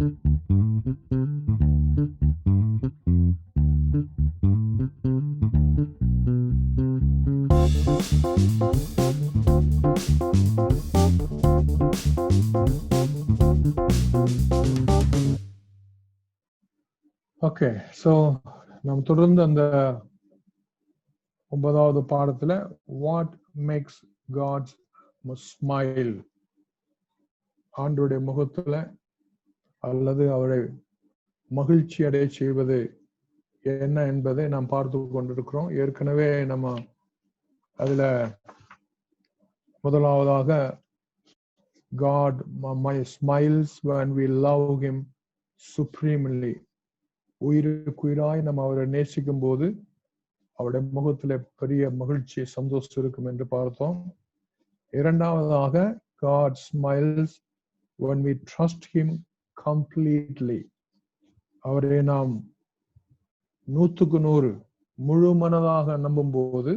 Okay, so நாம் தொடர்ந்து அந்த 9வது பாடத்துல what makes God smile, ஆண்டவருடைய முகத்துல அல்லது அவரை மகிழ்ச்சி அடைய செய்வது என்ன என்பதை நாம் பார்த்து கொண்டிருக்கிறோம். ஏற்கனவே நம்ம அதுல முதலாவதாக God smiles when we love him supremely, உயிருக்குயிராய் நம்ம அவரை நேசிக்கும் போது அவருடைய முகத்துல பெரிய மகிழ்ச்சி சந்தோஷம் இருக்கும் என்று பார்த்தோம். இரண்டாவதாக God smiles when we trust him completely, அவரை நாம் 100% முழு மனதாக நம்பும் போது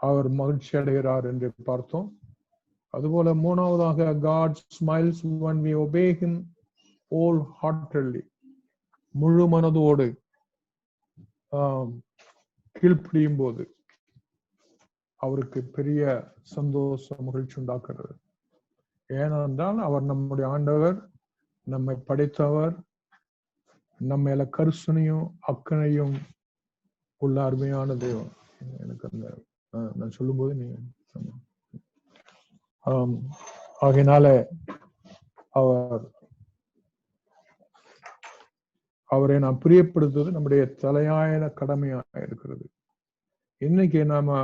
அவர் மகிழ்ச்சி அடைகிறார் என்று பார்த்தோம். அதுபோல மூணாவதாக God smiles when we obey him wholeheartedly, முழு மனதோடு கீழ்ப்படியும் போது அவருக்கு பெரிய சந்தோஷ மகிழ்ச்சி உண்டாக்குறது. ஏனென்றால் அவர் நம்முடைய ஆண்டவர், நம்மை படைத்தவர், நம்ம மேல கருசனையும் அக்கனையும் உள்ள அருமையான தெய்வம். எனக்கு அந்த நான் சொல்லும் போது நீங்க ஆகையினால அவரை நாம் பிரியப்படுத்துவது நம்முடைய தலையாய கடமையா இருக்கிறது. இன்னைக்கு நாம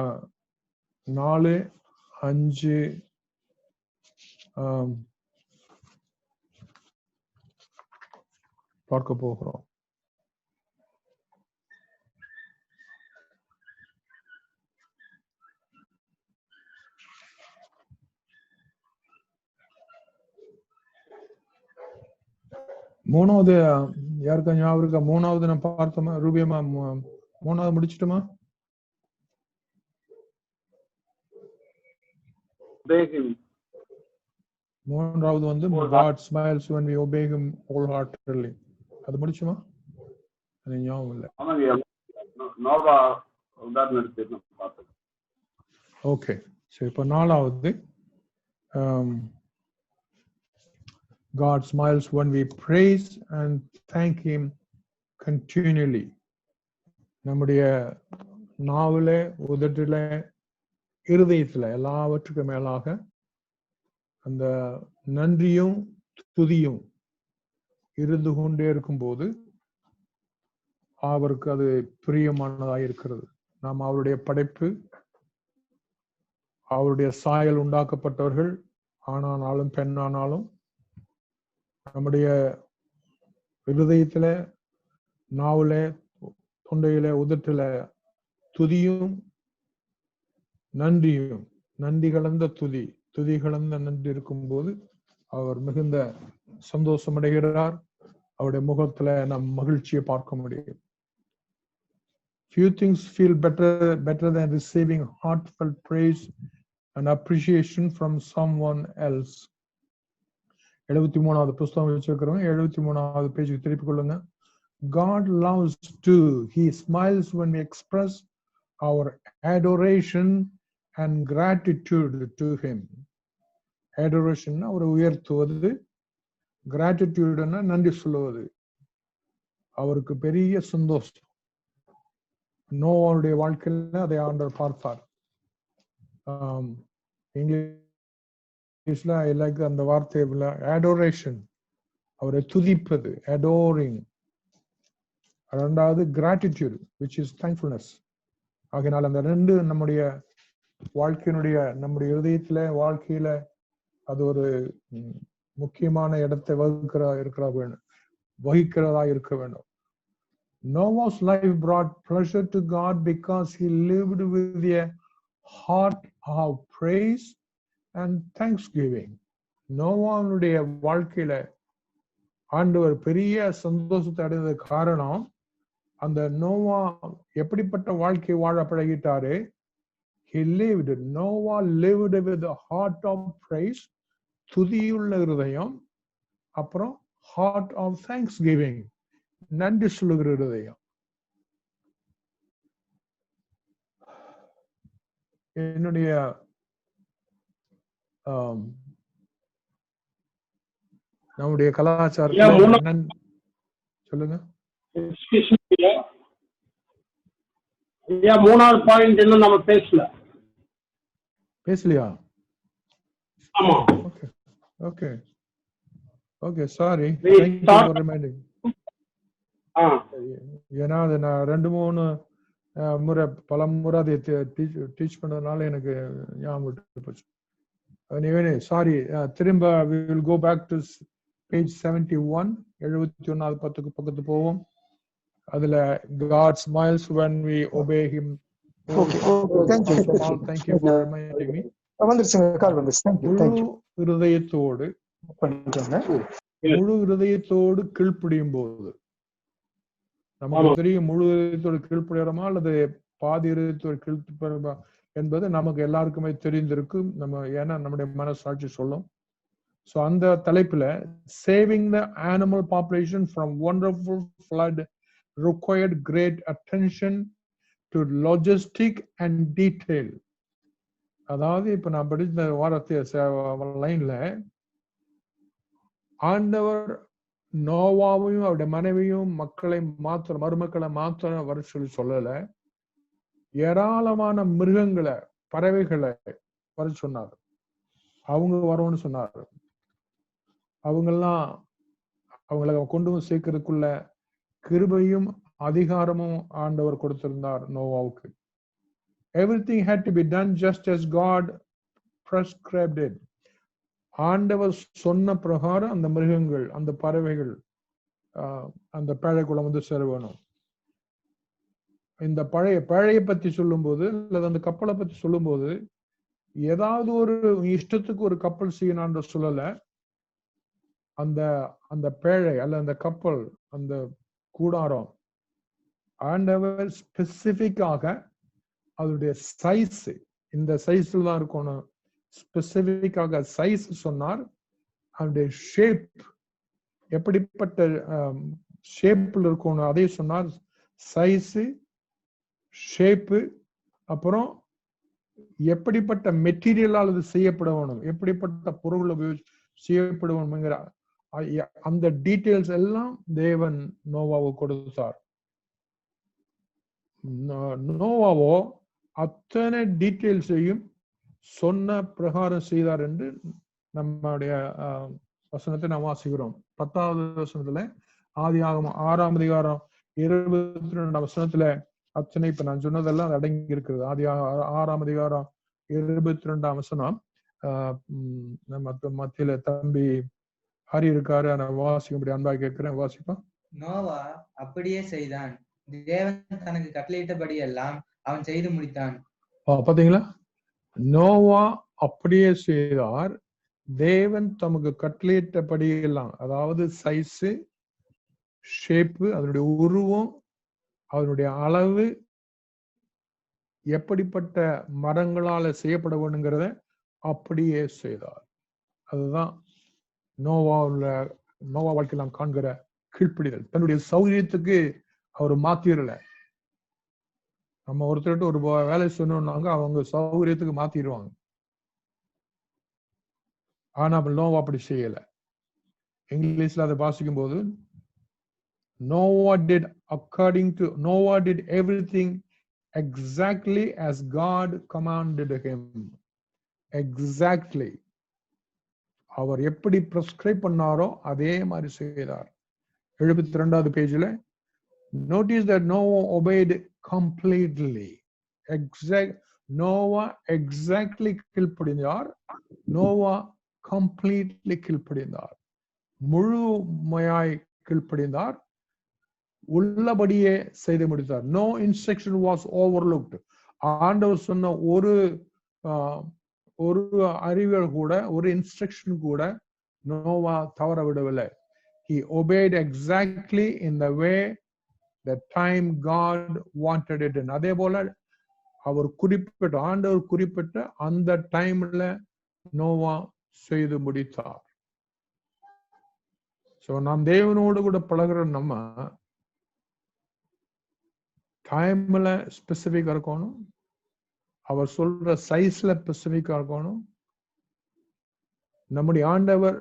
4-5 பார்க்க போகிறோம். மூணாவது யாருக்கா ஞாபகம் இருக்கா? மூணாவது நம்ம பார்த்தோமா? ரூபியமா மூணாவது முடிச்சிட்டோமா? மூன்றாவது வந்து God smiles when we obey him wholeheartedly. அது முடிச்சுமா? அது ஞாபகம் இல்லை. ஓகே, சரி. இப்போ நாலாவது God smiles when we praise and thank him continually. நம்முடைய நாவில, உதட்டில, இருதயத்துல எல்லாவற்றுக்கும் மேலாக அந்த நன்றியும் துதியும் இருந்து கொண்டே இருக்கும் போது அவருக்கு அது பிரியமானதாக இருக்கிறது. நாம் அவருடைய படைப்பு, அவருடைய சாயல் உண்டாக்கப்பட்டவர்கள், ஆணானாலும் பெண்ணானாலும் நம்முடைய இருதயத்துல, நாவுல, தொண்டையில, உதட்டுல துதியும் நன்றியும், நன்றி கலந்த துதி கலந்த நன்றி இருக்கும் போது அவர் மிகுந்த சந்தோஷம் அடைகிறார். அவருடைய முகத்துல நம் மகிழ்ச்சியை பார்க்க முடியும். Few things feel better than receiving heartfelt praise and appreciation from someone else. 73வது புத்தகம் வச்சிருக்கிறவங்க 73வது பேஜுக்கு திருப்பி கொள்ளுங்க. God loves to, he smiles when we express our adoration and gratitude to him. Adoration அவரை உயர்த்துவது, gratitude நன்றி சொல்லுவது. அவருக்கு பெரிய சந்தோஷம். நோவாவுடைய வாழ்க்கையில அதை ஆண்டவர் பார்த்தார். இங்கிலீஷ்ல I like அந்த வார்த்தை adoration, அவரை துதிப்பது, adoring. இரண்டாவது gratitude, which is thankfulness. ஆகையினால் அந்த ரெண்டு நம்முடைய வாழ்க்கையினுடைய, நம்முடைய இருதயத்துல, வாழ்க்கையில அது ஒரு முக்கியமான இடத்தை வகிக்கிறதா இருக்க வேண்டும். Noah's life brought pleasure to God because he lived with a heart of praise and thanksgiving. நோவாவுடைய வாழ்க்கையில ஆண்டவர் பெரிய சந்தோஷத்தை அடைந்த காரணம், அந்த நோவா எப்படிப்பட்ட வாழ்க்கை வாழ பழகிட்டாரு. Noah lived with a heart of praise, துதியுள்ள இருதயம், அப்புறம் heart of thanksgiving. நன்றி சொல்லுகிற இருதயம். என்னுடைய நம்முடைய கலாச்சாரத்துல சொல்லுங்க. மூணாவது பாயிண்ட் இன்னும் நம்ம பேசலையா? ஆமா. Okay okay okay, sorry. Thank you for reminding. ஏன்னா அது நான் 2-3 முறை பல முறை அதை டீச் பண்ணதுனால எனக்கு ஞாபகம் விட்டு போச்சு. சாரி. திரும்ப we will go back to page 71, 71வது பக்கத்துக்கு போவோம். அதுல God smiles when we obey him. Okay, thank you. Thank you for reminding me. முழு இருதயத்தோடு கீழ்ப்படியும் போது நமக்கு தெரியும், முழு இதயத்தோடு கீழ்ப்படிறோமா அல்லது பாதி இதயத்தோடு கீழ்ப்படிறோமா என்பது நமக்கு எல்லாருக்குமே தெரிந்திருக்கும். ஏன்னா நம்முடைய மனசாட்சி சொல்லும். சோ அந்த தலைப்புல saving the animal population from wonderful flood required great attention to logistic and detail. அதாவது இப்ப நான் படித்த வாரத்தை லைன்ல ஆண்டவர் நோவாவையும் அவருடைய மனைவியும் மருமக்களை மாத்திரம் வர சொல்லல, ஏராளமான மிருகங்களை பறவைகளை வர சொன்னார். அவங்க வரணும்னு சொன்னார். அவங்களை கொண்டு சேர்க்கறதுக்குள்ள கிருபையும் அதிகாரமும் ஆண்டவர் கொடுத்திருந்தார் நோவாவுக்கு. Everything had to be done just as God prescribed it. ஆண்டவர் சொன்ன பிரகாரம் அந்த மிருகங்கள், அந்த பறவைகள் அந்த பேழைக்குள்ள வந்து சேரணும். இந்த பேழையை பத்தி சொல்லும் போது அல்லது அந்த கப்பலை பத்தி சொல்லும் போது ஏதாவது ஒரு இஷ்டத்துக்கு ஒரு கப்பல் செய்யணும்ன்ற சொல்லல. அந்த பேழை அல்ல அந்த கப்பல், அந்த கூடாரம் ஆண்டவர் ஸ்பெசிபிக்காக அதோடைய சைஸ், இந்த சைஸ்ல தான் இருக்கணும், ஸ்பெசிபிக்காக சைஸ் சொன்னார். அதோடைய ஷேப் எப்படிப்பட்ட ஷேப்ல இருக்கணும் அதே சொன்னார். சைஸ், ஷேப்பு, அப்புறம் எப்படிப்பட்ட மெட்டீரியலால் அது செய்யப்படணும், எப்படிப்பட்ட பொருள் செய்யப்படுவோம்ங்கிற அந்த டீட்டெயில்ஸ் எல்லாம் தேவன் நோவாவுக்கு கொடுத்தார். நோவாவோ அத்தனை டீட்டெயில்ஸையும் சொன்ன பிரகாரம் செய்தார் என்று நம்முடைய வசனத்தை நாம் வாசிக்கிறோம். 10வது வசனத்துல ஆதியாகமம் 6ஆம் அதிகாரம் 22ஆம் வசனத்துல அத்தனை இப்ப நான் சொன்னதெல்லாம் அடங்கி இருக்கிறது. ஆதியாகமம் 6ஆம் அதிகாரம் 22ஆம் வசனம். நம்ம மத்தியில தம்பி ஹரி இருக்காரு, நான் வாசிக்கும்படி அன்பா கேட்கிறேன். வாசிப்பா. நோவா அப்படியே செய்தான், தேவன் தனக்கு கட்டளையிட்டபடி எல்லாம் அவன் செய்து முடித்தான். பாத்தீங்களா? நோவா அப்படியே செய்தார், தேவன் தமக்கு கட்டளையிட்டபடி எல்லாம். அதாவது சைஸ், ஷேப்பு, அதனுடைய உருவம், அதனுடைய அளவு, எப்படிப்பட்ட மரங்களால செய்யப்பட வேணுங்கிறத அப்படியே செய்தார். அதுதான் நோவா வாழ்க்கையில் நாம் காண்கிற கீழ்ப்படிதல். தன்னுடைய சௌகரியத்துக்கு அவர் மாத்திரல. நம்ம ஒருத்தர் ஒரு வேலை சொன்னாங்க, அவங்க சௌகரியத்துக்கு மாத்திடுவாங்க. ஆனா நோவா அப்படி செய்யல. இங்கிலீஷ்ல அதை வாசிக்கும் போது Noah did everything exactly as God commanded him. Exactly. அவர் எப்படி பிரிஸ்கிரைப் பண்ணாரோ அதே மாதிரி செய்தார். 72வது பேஜ்ல notice that Noah obeyed completely. Noah exactly கீழ்ப்படிந்தார். Noah completely கீழ்ப்படிந்தார். முழுமையாய் கீழ்ப்படிந்தார், உள்ளபடியே செய்து முடித்தார். No instruction was overlooked. ஆண்டவர் சொன்ன ஒரு அறிவியல் கூட, ஒரு இன்ஸ்ட்ரக்ஷன் கூட நோவா தவற விடவில்லை. He obeyed exactly in the way the time God wanted it in. அதே போல ஆண்டவர் குறிப்பிட்ட அந்த டைம்ல நோவா செய்து முடித்தார். ஸோ நாம் தேவனோடு கூட பழகுற நம்ம டைம்ல ஸ்பெசிஃபிக்கா இருக்கணும், அவர் சொல்ற சைஸ்ல ஸ்பெசிஃபிக்கா இருக்கணும். நம்முடைய ஆண்டவர்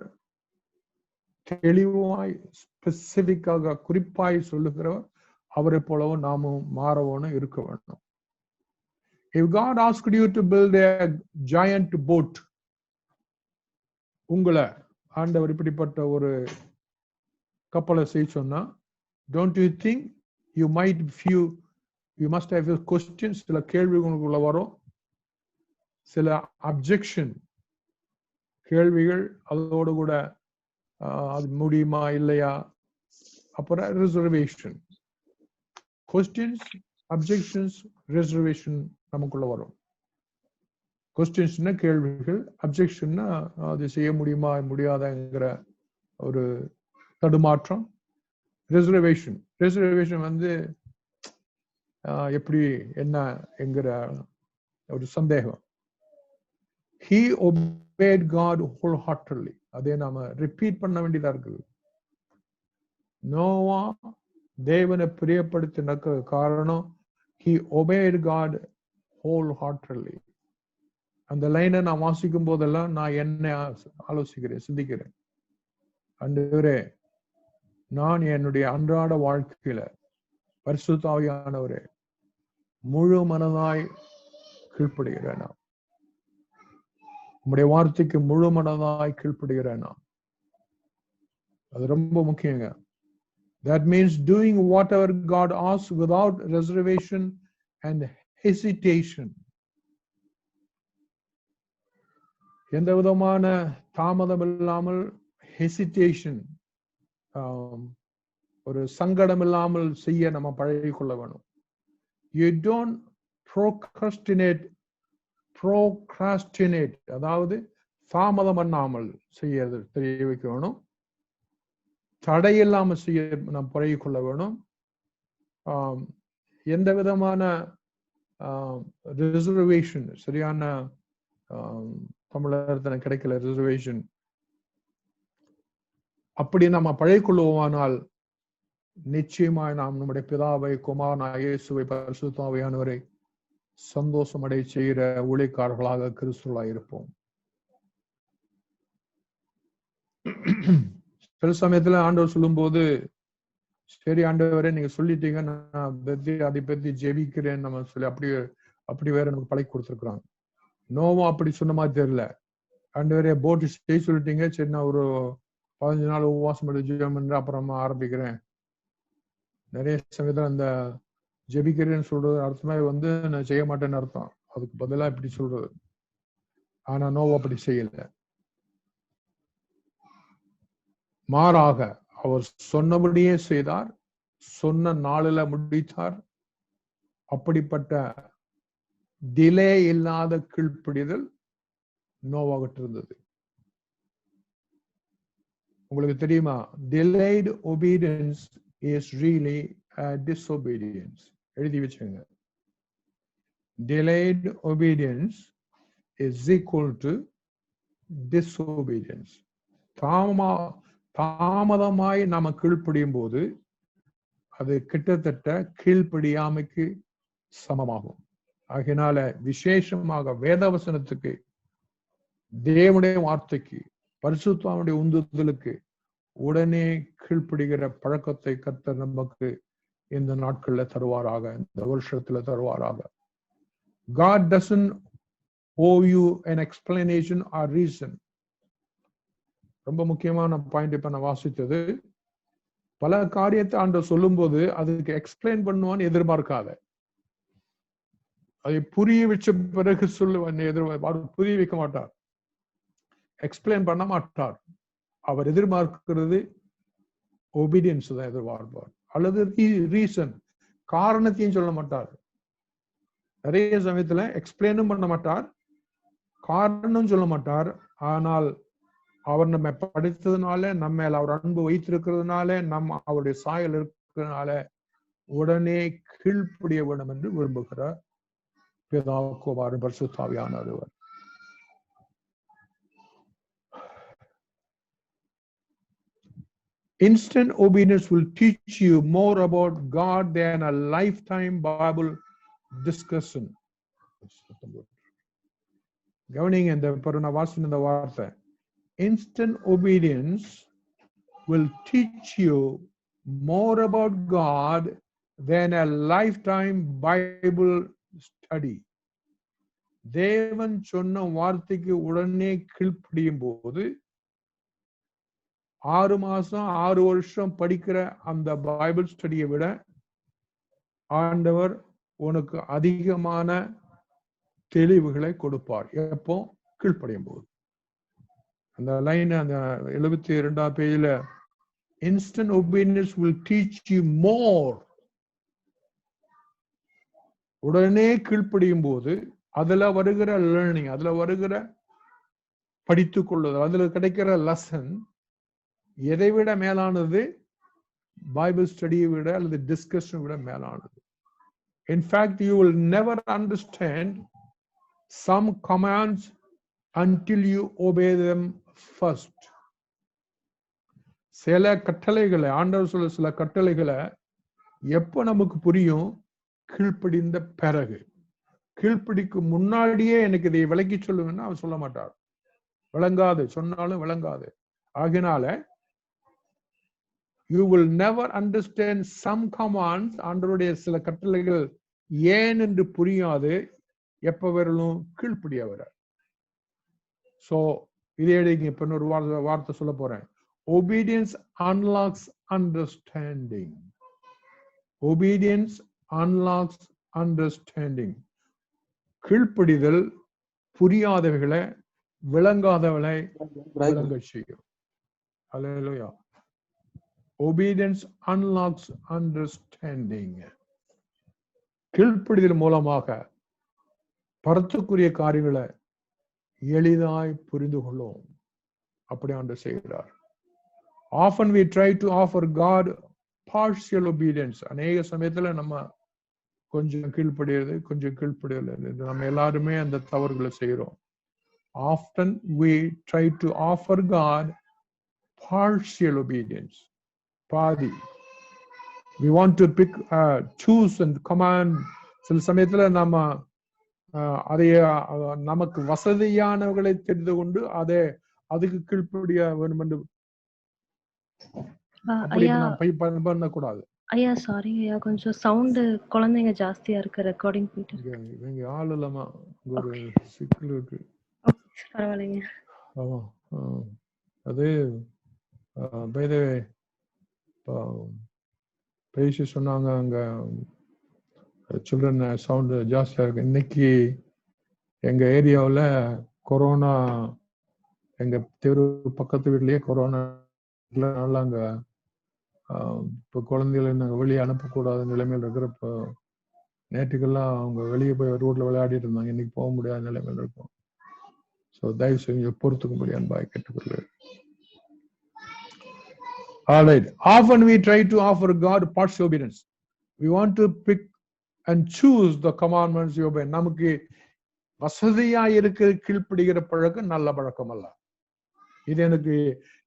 தெளிவாய் ஸ்பெசிஃபிக்காக குறிப்பாய் சொல்லுகிறவர், அவரை போலவும் நாமும் மாறவோனும் இருக்க வேண்டும். If God asked you to build a giant boat, உங்களை ஆண்டவர் இப்படிப்பட்ட ஒரு கப்பலை செய்ய சொன்னா, don't you think you must have questions, சில கேள்விகளுக்குள்ள வரும், சில அப்ஜெக்ஷன் கேள்விகள், அதோடு கூட அது முடியுமா இல்லையா, அப்புறம் ரிசர்வேஷன், கொஸ்டின்ஸ், அப்ஜெக்ஷன்ஸ், ரிசர்வேஷன் நமக்குள்ள வரும். கொஸ்டின்ஸ்னா கேள்விகள், அப்ஜெக்ஷன்னா அது செய்ய முடியுமா முடியாதங்கிற ஒரு தடுமாற்றம், ரிசர்வேஷன் வந்து எப்படி என்ன என்கிற ஒரு சந்தேகம். He obeyed God wholeheartedly. அதே நாம ரிப்பீட் பண்ண வேண்டியதா இருக்குது. நோவா தேவனை பிரியப்படுத்தின காரணம், he obeyed God wholeheartedly. அந்த லைனை நான் வாசிக்கும் போதெல்லாம் நான் என்ன ஆலோசிக்கிறேன், சிந்திக்கிறேன். ஆண்டவரே, நான் என்னுடைய அன்றாட வாழ்க்கையில பரிசுத்த ஆவியானவரே முழு மனதாய் கீழ்ப்படுகிறேன். உம்முடைய வார்த்தைக்கு முழு மனதாய் கீழ்ப்படுகிறேன். அது ரொம்ப முக்கியங்க. That means doing whatever God asks without reservation and hesitation. எந்த விதமான தாமதம் இல்லாமல், ஹெசிடேஷன், ஒரு சங்கடம் இல்லாமல் செய்ய நம்ம பழகிக்கொள்ள வேணும். You don't procrastinate, அதாவது தாமதம் பண்ணாமல் செய்ய தெரிய வைக்க வேணும். தடையில்லாமல் செய்ய நாம் பழகிக்கொள்ள வேணும். எந்த விதமான ரிசர்வேஷன், சரியான தமிழர் கிடைக்கல, ரிசர்வேஷன், அப்படி நம்ம பழகிக்கொள்வோமானால் நிச்சயமாய் நாம் நம்முடைய பிதாவை, குமாரனாகிய இயேசுவை, பரிசுத்த ஆவியானவரை சந்தோஷம் அடைய செய்கிற ஊழியக்காரர்களாக கிறிஸ்துவாய் இருப்போம். சில சமயத்துல ஆண்டவர் சொல்லும் போது, சரி ஆண்டவரே நீங்க சொல்லிட்டீங்க, நான் அதை பத்தி ஜெபிக்கிறேன் நம்ம சொல்லி அப்படி வேற நமக்கு பழகி கொடுத்துருக்குறாங்க. நோவா அப்படி சொன்ன மாதிரி தெரியல. ஆண்டவரே போட்டு செய்ய சொல்லிட்டீங்க, சரி நான் ஒரு 15 நாள் உபவாசம் ஜெபம் என்று அப்புறமா ஆரம்பிக்கிறேன். நிறைய சமயத்துல அந்த ஜெபிக்கிறேன்னு சொல்றது அர்த்தமே வந்து நான் செய்ய மாட்டேன்னு அர்த்தம். அதுக்கு பதிலா இப்படி சொல்றது. ஆனா நோவா அப்படி செய்யல. மாறாக அவர் சொன்னபடியே செய்தார், சொன்ன நாளில முடித்தார். அப்படிப்பட்ட டிலே இல்லாத கீழ்ப்படிதல் நோவாகிட்டு இருந்தது. உங்களுக்கு தெரியுமா, delayed obedience is really a disobedience. எழுதி வச்சுங்க. Delayed obedience is equal to disobedience. தாமதமாய் நாம கீழ்ப்படியும் போது அது கிட்டத்தட்ட கீழ்ப்படியாமைக்கு சமமாகும். ஆகையினால விசேஷமாக வேதவசனத்துக்கு, தேவனுடைய வார்த்தைக்கு, பரிசுத்தனுடைய உந்துதலுக்கு உடனே கீழ்ப்படுகிற பழக்கத்தை கர்த்தர் நமக்கு இந்த நாட்கள்ல தருவாராக, இந்த வருஷத்துல தருவாராக. God doesn't owe you an explanation or reason. ரொம்ப முக்கியமான பாயிண்ட் இப்ப நான் வாசித்தது. பல காரியத்தை ஆண்டவர் சொல்லும் போது அதுக்கு எக்ஸ்பிளைன் பண்ணுவான்னு எதிர்பார்க்காத. அதை புரிய வச்ச பிறகு சொல்லுவான், புரிய வைக்க மாட்டார், எக்ஸ்பிளைன் பண்ண மாட்டார். அவர் எதிர்பார்க்கிறது ஒபீடியன்ஸ் தான் எதிர்பார்ப்பார், அல்லது ரீசன், காரணத்தையும் சொல்ல மாட்டார். நிறைய சமயத்துல எக்ஸ்பிளைனும் பண்ண மாட்டார், காரணம் சொல்ல மாட்டார். ஆனால் அவர் நம்ம படித்ததுனால, நம்ம மேல அவர் அன்பு வைத்திருக்கிறதுனால, நம்ம அவருடைய சாயல் இருக்கிறதுனால உடனே கீழ்ப்படிய வேண்டும் என்று விரும்புகிறார் பிதாவுக்கு பரிசுத்த ஆவியானவர். Instant obedience will teach you more about God than a lifetime Bible discussion. கவனிங்க, இந்த நான் வாசின இந்த வார்த்தை. Instant obedience will teach you more about God than a lifetime Bible study. தேவன் சொன்ன வார்த்தைக்கு உடனே கீழ்ப்படியும் போது 6 மாசம் 6 வருஷம் படிக்கிற அந்த பைபிள் ஸ்டடியை விட ஆண்டவர் உனக்கு அதிகமான தெளிவுகளை கொடுப்பார். எப்போ? கீழ்ப்படியும் போது. அந்த லைன் அந்த 72ஆம் பேஜ்ல instant obedience will teach you more. உடனே கீழ்ப்படியும் போது அதுல வருகிற லேர்னிங், அதுல வருகிற படித்துக் கொள்ளுதல், அதுல கிடைக்கிற லெசன் எதை விட மேலானது? பைபிள் ஸ்டடியை விட அல்லது டிஸ்கஷனை விட மேலானது. In fact, you will never understand some commands until you obey them first. சில கட்டளைகளை, ஆண்டவர் சொல்ல சில கட்டளைகளை எப்ப நமக்கு புரியும்? கீழ்ப்படிந்த பிறகு. கீழ்ப்படிக்கு முன்னாடியே எனக்கு இதை விளக்கி சொல்லுங்கன்னா அவர் சொல்ல மாட்டார். விளங்காது, சொன்னாலும் விளங்காது. ஆகினால you will never understand some commands, ஆண்டவருடைய சில கட்டளைகள் ஏன் என்று புரியாது எப்ப வரலும் கீழ்ப்படிய வர. சோ இதே இப்ப இன்னொரு வார்த்தை சொல்ல போறேன். Obedience unlocks understanding. Obedience unlocks understanding. கீழ்ப்படிதல் புரியாதவைகளை, விளங்காதவளை விளங்க செய்யும். அல்லேலூயா. Obedience unlocks understanding. கீழ்ப்படிதல் மூலமாக பரத்துக்குரிய காரியங்களை எளிதாய் புரிந்து கொள்ளும். அப்படி ஆண்டவர் செய்கிறார். Often we try to offer God partial obedience. அநேக சமயத்துல நம்ம கொஞ்சம் கீழ்ப்படியது, கொஞ்சம் கீழ்ப்படியல. நம்ம எல்லாருமே அந்த தவறுகளை செய்யறோம். Often we try to offer God partial obedience. பாதி. We want to pick, choose and command. சில சமயத்துல நம்ம அதைய நமக்கு வசதியானவர்களை தெரிந்து கொண்டு அதை அதுக்கு கீழ்ப்படிய வேண்டும் என்று பண்ணக்கூடாது. ஐயா சாரி ஐயா, கொஞ்சம் சவுண்ட் குழந்தைங்க ஜாஸ்தியா இருக்கு, ரெக்கார்டிங் போயிட்டு இங்க ஆள் இல்லாம ஒரு சிக்கல் இருக்கு. பரவாயில்லைங்க. ஆமா, அது பைதே பேசி சொன்னாங்க, அங்க சில்ட்ரன் சவுண்ட் ஜாஸ்தியா இருக்கு. இன்னைக்கு எங்க ஏரியாவில் கொரோனா, எங்க தெரு பக்கத்து வீட்லயே கொரோனா அங்க இப்போ குழந்தைகளை நாங்கள் வெளியே அனுப்பக்கூடாத நிலைமையில் இருக்கிறப்ப நேற்றுக்கெல்லாம் அவங்க வெளியே போய் ரோட்ல விளையாடிட்டு இருந்தாங்க. இன்னைக்கு போக முடியாத நிலைமையில் இருக்கும். ஸோ தயவு செஞ்சு பொறுத்துக்கும்படி அன்பாய் கேட்டுக்கொள்கிறேன். All right. Often we try to offer God partial obedience. We want to pick and choose the commandments we obey. நமக்கு வசதியா இருக்க கீழ்ப்படுகிற பழக்கம் நல்ல பழக்கம் அல்ல. இது எனக்கு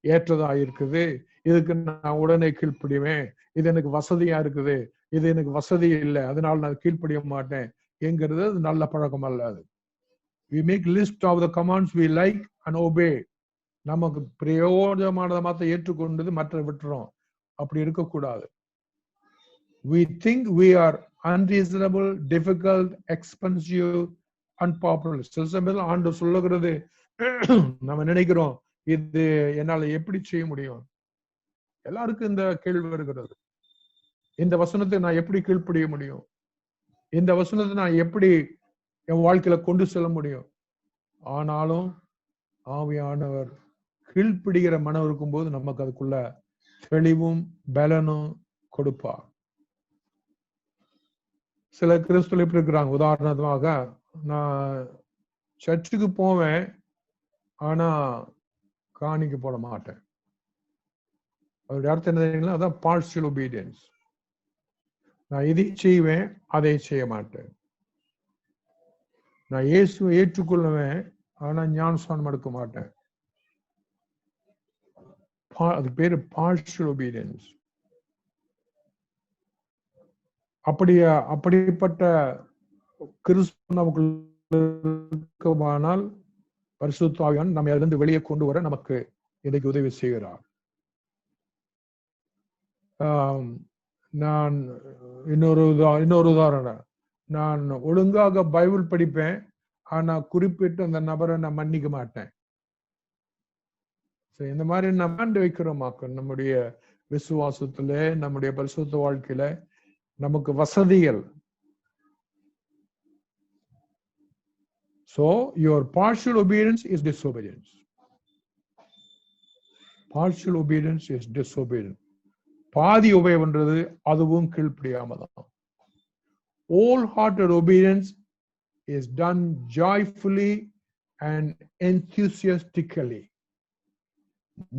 ஏற்றதா இருக்குது, இதுக்கு நான் உடனே கீழ்ப்படிவேன், இது எனக்கு வசதியா இருக்குது, இது எனக்கு வசதி இல்லை அதனால நான் கீழ்ப்படிய மாட்டேன் என்கிறது நல்ல பழக்கம் அல்ல. அது we make list of the commands we like and obey. நமக்கு பிரயோஜனமானதை மாத்த ஏற்றுக்கொண்டது மற்ற விட்டுறோம். அப்படி இருக்கக்கூடாது. We think we are unreasonable, difficult, expensive, unpopular. சில சமயத்தில் ஆண்டவர் சொல்லுகிறது நம்ம நினைக்கிறோம், இது என்னால எப்படி செய்ய முடியும்? எல்லாருக்கும் இந்த கேள்வி வருகிறது. இந்த வசனத்தை நான் எப்படி கீழ்ப்படிய முடியும்? இந்த வசனத்தை நான் எப்படி என் வாழ்க்கையில கொண்டு செல்ல முடியும்? ஆனாலும் ஆவியானவர் கீழ்ப்படுகிற மனம் இருக்கும் போது நமக்கு அதுக்குள்ள தெளிவும் பலனும் கொடுப்பார். சில கிறிஸ்துவ எப்படி இருக்கிறாங்க? உதாரணமாக, நான் சர்ச்சுக்கு போவேன், ஆனா காணிக்க போட மாட்டேன். அதோட அர்த்தம் என்ன தெரியுங்களா? அதான் பார்ஷியல் ஒபீடியன்ஸ். நான் இதை செய்வேன், அதை செய்ய மாட்டேன். நான் இயேசுவை ஏற்றுக்கொள்ளுவேன், ஆனா ஞானஸ்நானம் எடுக்க மாட்டேன். அதுக்கு பேரு partial obedience. அப்படிப்பட்ட கிறிஸ்து நமக்கு இருக்குமானால் பரிசுத்த ஆவியானவர் நம்மை அதிலிருந்து வெளியே கொண்டு வர நமக்கு இன்றைக்கு உதவி செய்கிறார். நான் இன்னொரு உதாரணம், நான் ஒழுங்காக பைபிள் படிப்பேன், ஆனா குறிப்பிட்டு அந்த நபரை நான் மன்னிக்க மாட்டேன். இந்த மாதிரி நம்ம வைக்கிறோமாக்க நம்முடைய விசுவாசத்துல, நம்முடைய பரிசுத்த வாழ்க்கையில நமக்கு வசதிகள். So your partial obedience is disobedience. Partial obedience is disobedience. பாதி உபயம்ன்றது அதுவும் கீழ்ப்படியாமதான். Wholehearted obedience is done joyfully and enthusiastically.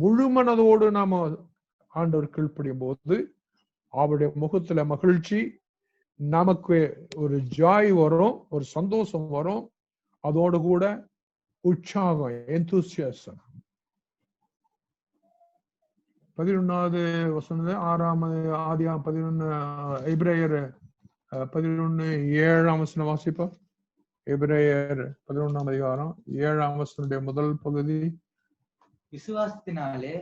முழு மனதோடு நாம ஆண்டவர் கீழ்ப்படியும் போது அவருடைய முகத்துல மகிழ்ச்சி, நமக்கு ஒரு ஜாய் வரும், ஒரு சந்தோஷம் வரும், அதோடு கூட உற்சாகம், enthusiasm. 11வது வசனம் 6வது ஆதியாகமம் 11 எபிரேயர் 11:7 வசனம் வாசிப்போம். எபிரேயர் 11ஆம் அதிகாரம் 7ஆம் வசனத்துடைய முதல் பகுதி. விசுவாசத்தினாலே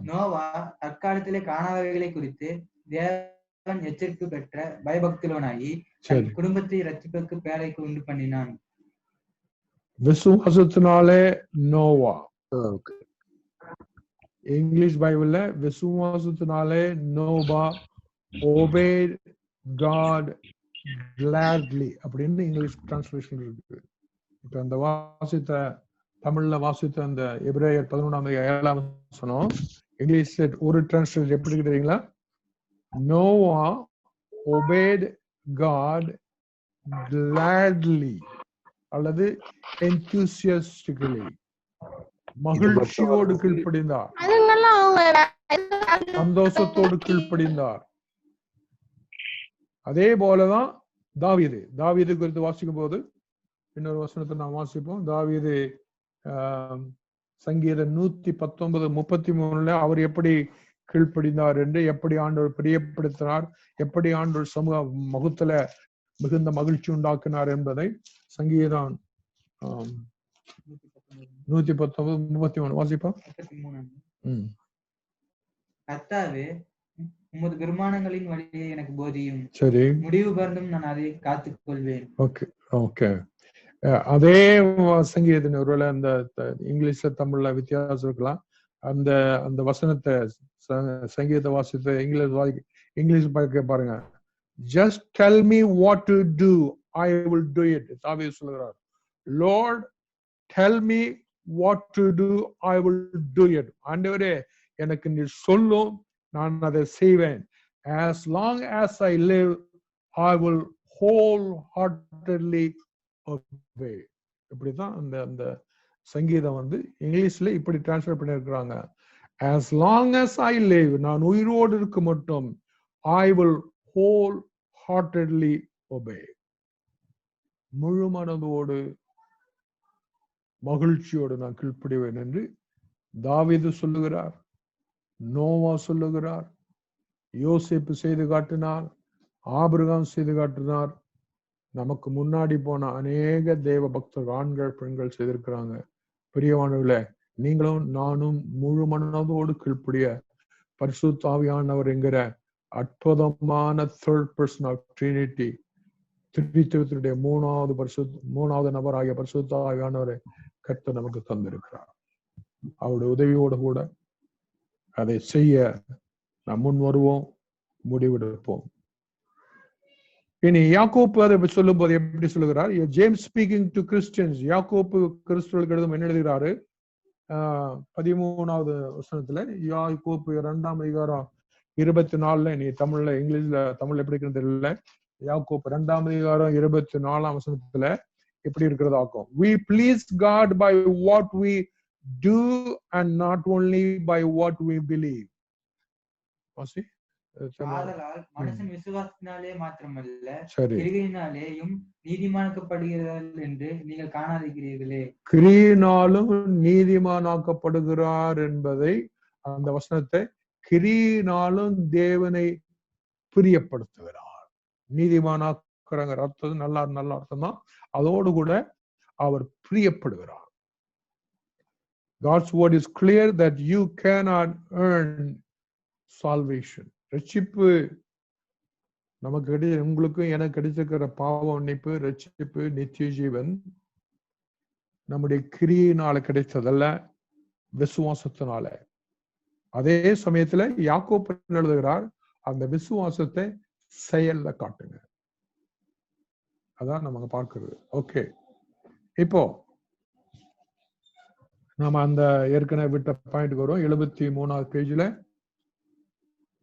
நோவா அக்காலத்திலே காணாதவைகளை குறித்து தேவன் எச்சரிப்பு பெற்ற பயபக்தியுள்ளவனாகி தன் குடும்பத்தை இரட்சிப்புக்கு பேழைக்கு உண்டு பண்ணினான். விசுவாசத்தினாலே நோவா. இங்கிலீஷ் பைபிள்ல விசுவாசத்தினாலே நோவா obeyed God gladly அப்படின்னு இங்கிலீஷ் டிரான்ஸ்லேஷன் இருக்கு. இப்ப அந்த தமிழ்ல வாசித்த அந்த எபிரேயர் 11:7 வசனம் இங்கிலீஷ் ஒரு டிரான்ஸ்லேஷன் எப்படி இருக்கு தெரியுங்களா? நோவா obeyed God gladly அல்லது enthusiastically, மகிழ்ச்சியோடு கீழ்ப்படிந்தார், சந்தோஷத்தோடு கீழ்ப்படிந்தார். அதே போலதான் தாவீது குறித்து வாசிக்கும் போது இன்னொரு வசனத்தை நாம் வாசிப்போம். தாவீது சங்கீதம் 119:33 அவர் எப்படி கீழ்ப்படிந்தார் என்று, எப்படி ஆண்டவர் பிரியப்படுத்தினார், எப்படி ஆண்டவர் சமூக முகத்துல மிகுந்த மகிழ்ச்சி உண்டாக்கினார் என்பதை சங்கீதம் 119:33 வாசிப்போம். கர்த்தாவே, உமது பெருமானங்களின் வழியை எனக்கு போதியும், சரி, முடிவு பர்ந்தும் நான் அதை காத்துக் கொள்வேன். ஓகே. அதே சங்கீதத்தின் ஒருவேளை அந்த இங்கிலீஷ்ல தமிழ்ல வித்தியாசம் இருக்கலாம். அந்த வசனத்தை சங்கீத வாசித்த இங்கிலீஷ் பாருங்க. Just tell me what to do, I will do it. தாவீது சொல்கிறார், Lord, tell me what to do, I will do it. ஆண்டவரே, எனக்கு நீ சொல்லும், நான் அதை செய்வேன். As long as I live, I will wholeheartedly obey. இப்படிதான் அந்த சங்கீதம் இங்கிலீஷ்ல இப்படி translate பண்ணிருக்கிறாங்க. As long as I live, நான் உயிரோடு இருக்க மட்டும், I will wholeheartedly obey. முழு மனதோடு மகிழ்ச்சியோடு நான் கீழ்ப்படிவேன் என்று தாவீது சொல்லுகிறார், நோவா சொல்லுகிறார், யோசேப்பு செய்து காட்டினார், ஆபிரகாம் செய்து காட்டினார். நமக்கு முன்னாடி போன அநேக தேவ பக்தர்கள், ஆண்கள் பெண்கள் செய்திருக்கிறாங்க. பிரியமானவர்களே, நீங்களும் நானும் முழு மனதோடு கீழ்ப்படிய பரிசுத்த ஆவியானவர் என்கிற அற்புதமான third person of Trinity, திரித்துவத்தினுடைய மூணாவது நபர் ஆகிய பரிசுத்த ஆவியானவரை கர்த்தர் நமக்கு தந்திருக்கிறார். அவருடைய உதவியோடு கூட அதை செய்ய நாம் முன் வருவோம், முடிவெடுப்போம். இனி யாக்கோப்பு அதை சொல்லும் போது எப்படி சொல்லுகிறார்? James speaking to Christians. யாக்கோப்பு கிறிஸ்துவர்களுக்கு எழுதும் என்ன எழுதுகிறாரு? 13வது வசனத்துல, யாக்கோப்பு 2ஆம் அதிகாரம் 24, நீ தமிழ்ல எப்படி இருக்கிறது தெரியல. யாக்கோப்பு 2ஆம் அதிகாரம் 24ஆம் வசனத்துல எப்படி இருக்கிறதாக்கும்? We please God by what we do and not only by what we believe. ஆதலால் மனுஷன் விசுவாசத்தினாலே மாத்திரமல்ல, கிரியினாலேயும் நீதிமானாக்கப்படுகிறார் என்று நீங்கள் காணாதிருக்கிறீர்களே. கிரியினாலும் நீதிமானாக்கப்படுகிறார் என்பதை அந்த வசனத்தை கிரியினாலும் தேவனை பிரியப்படுத்துகிறார். நீதிமானாக்குறங்க அர்த்தம் நல்ல அர்த்தம் தான். அதோடு கூட அவர் பிரியப்படுகிறார். God's word is clear that you cannot earn salvation. ரட்சிப்பு நமக்கு உங்களுக்கும் எனக்கு கிடைச்சிருக்கிற பாவ மன்னிப்பு, ரட்சிப்பு, நித்திய ஜீவன் நம்முடைய கிரியினால கிடைத்ததல்ல, விசுவாசத்தினால. அதே சமயத்துல யாக்கோபு எழுதுகிறார், அந்த விசுவாசத்தை செயல்ல காட்டுங்க. அதான் நம்ம பார்க்கிறது. ஓகே, இப்போ நாம அந்த ஏற்கனவே விட்ட பாயிண்ட் வரும். 73வது பேஜ்ல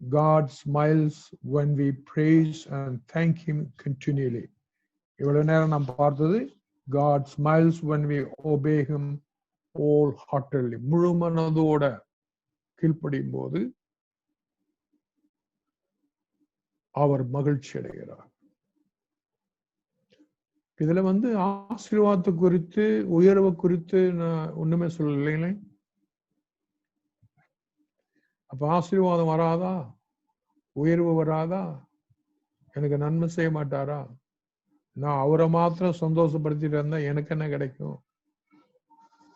God smiles when we praise and thank him continually. இவ்வளவு நேரம் நாம் பார்த்தது God smiles when we obey him wholeheartedly. முழு மனதோட கீழ்ப்படியும் போது அவர் மகிழ்ச்சி அடைகிறார். இதுல ஆசீர்வாதத்தை குறித்து, உயர்வு குறித்து நான் ஒண்ணுமே சொல்லலைங்களே. அப்ப ஆசீர்வாதம் வராதா, உயர்வு வராதா, எனக்கு நன்மை செய்ய மாட்டாரா, நான் அவரை மாத்திரம் சந்தோஷப்படுத்திட்டு இருந்தா எனக்கு என்ன கிடைக்கும்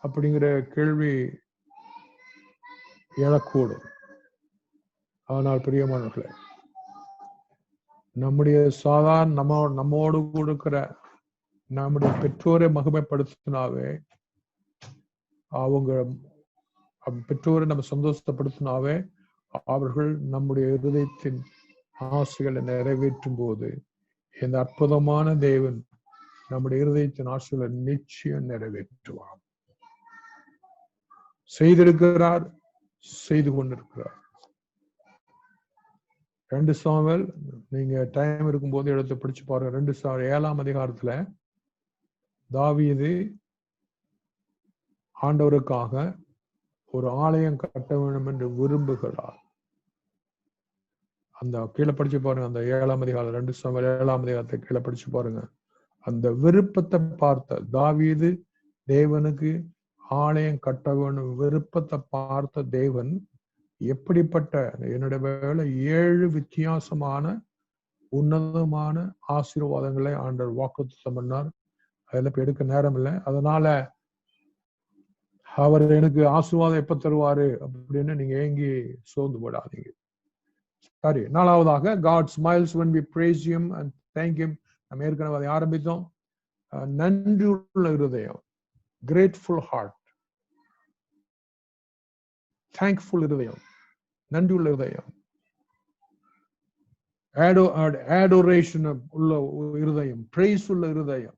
அப்படிங்கிற கேள்வி எழக்கூடும். ஆனால் பிரியமானவர்களே, நம்முடைய சாதாரண நம்மோடு கொடுக்கிற நம்முடைய பெற்றோரை மகிமைப்படுத்தினாவே, அவங்க பெற்றோரை நம்ம சந்தோஷப்படுத்தினாவே, அவர்கள் நம்முடைய இருதயத்தின் ஆசைகளை நிறைவேற்றும் போது இந்த அற்புதமான தேவன் நம்முடைய இருதயத்தின் ஆசைகளை நிச்சயம் நிறைவேற்றுவார். செய்திருக்கிறார், செய்து கொண்டிருக்கிறார். 2 சாமுவேல் நீங்க டைம் இருக்கும் போது எடுத்து படிச்சு பாருங்க. 2 சாமுவேல் 7ஆம் அதிகாரத்துல தாவீது ஆண்டவருக்காக ஒரு ஆலயம் கட்ட வேண்டும் என்று விரும்புகிறார். அந்த கீழே படிச்சு பாருங்க. அந்த 7ஆம் அதிகாரம் 2 சாமுவேல் 7ஆம் அதிகாரத்தை கீழே படிச்சு பாருங்க. அந்த விருப்பத்தை பார்த்த தாவீது, தேவனுக்கு ஆலயம் கட்ட வேண்டும் விருப்பத்தை பார்த்த தேவன் எப்படிப்பட்ட, என்னுடைய வேலை 7 வித்தியாசமான உன்னதமான ஆசீர்வாதங்களை ஆண்டவர் வாக்குத்தத்தம் பண்ணார். அதெல்லாம் இப்ப எடுக்க நேரம் இல்லை. அதனால அவர் எனக்கு ஆசீர்வாதம் எப்ப தருவாரு அப்படின்னு நீங்க ஏங்கி சோர்ந்து போடாதீங்க. சரி, 4வதாக God smiles when we praise him and thank him. நம்ம ஏற்கனவே அதை ஆரம்பித்தோம். நன்றியுள்ள இருதயம், grateful heart, thankful இருதயம், நன்றியுள்ள இருதயம், adoration உள்ள இருதயம், praise உள்ள இருதயம்.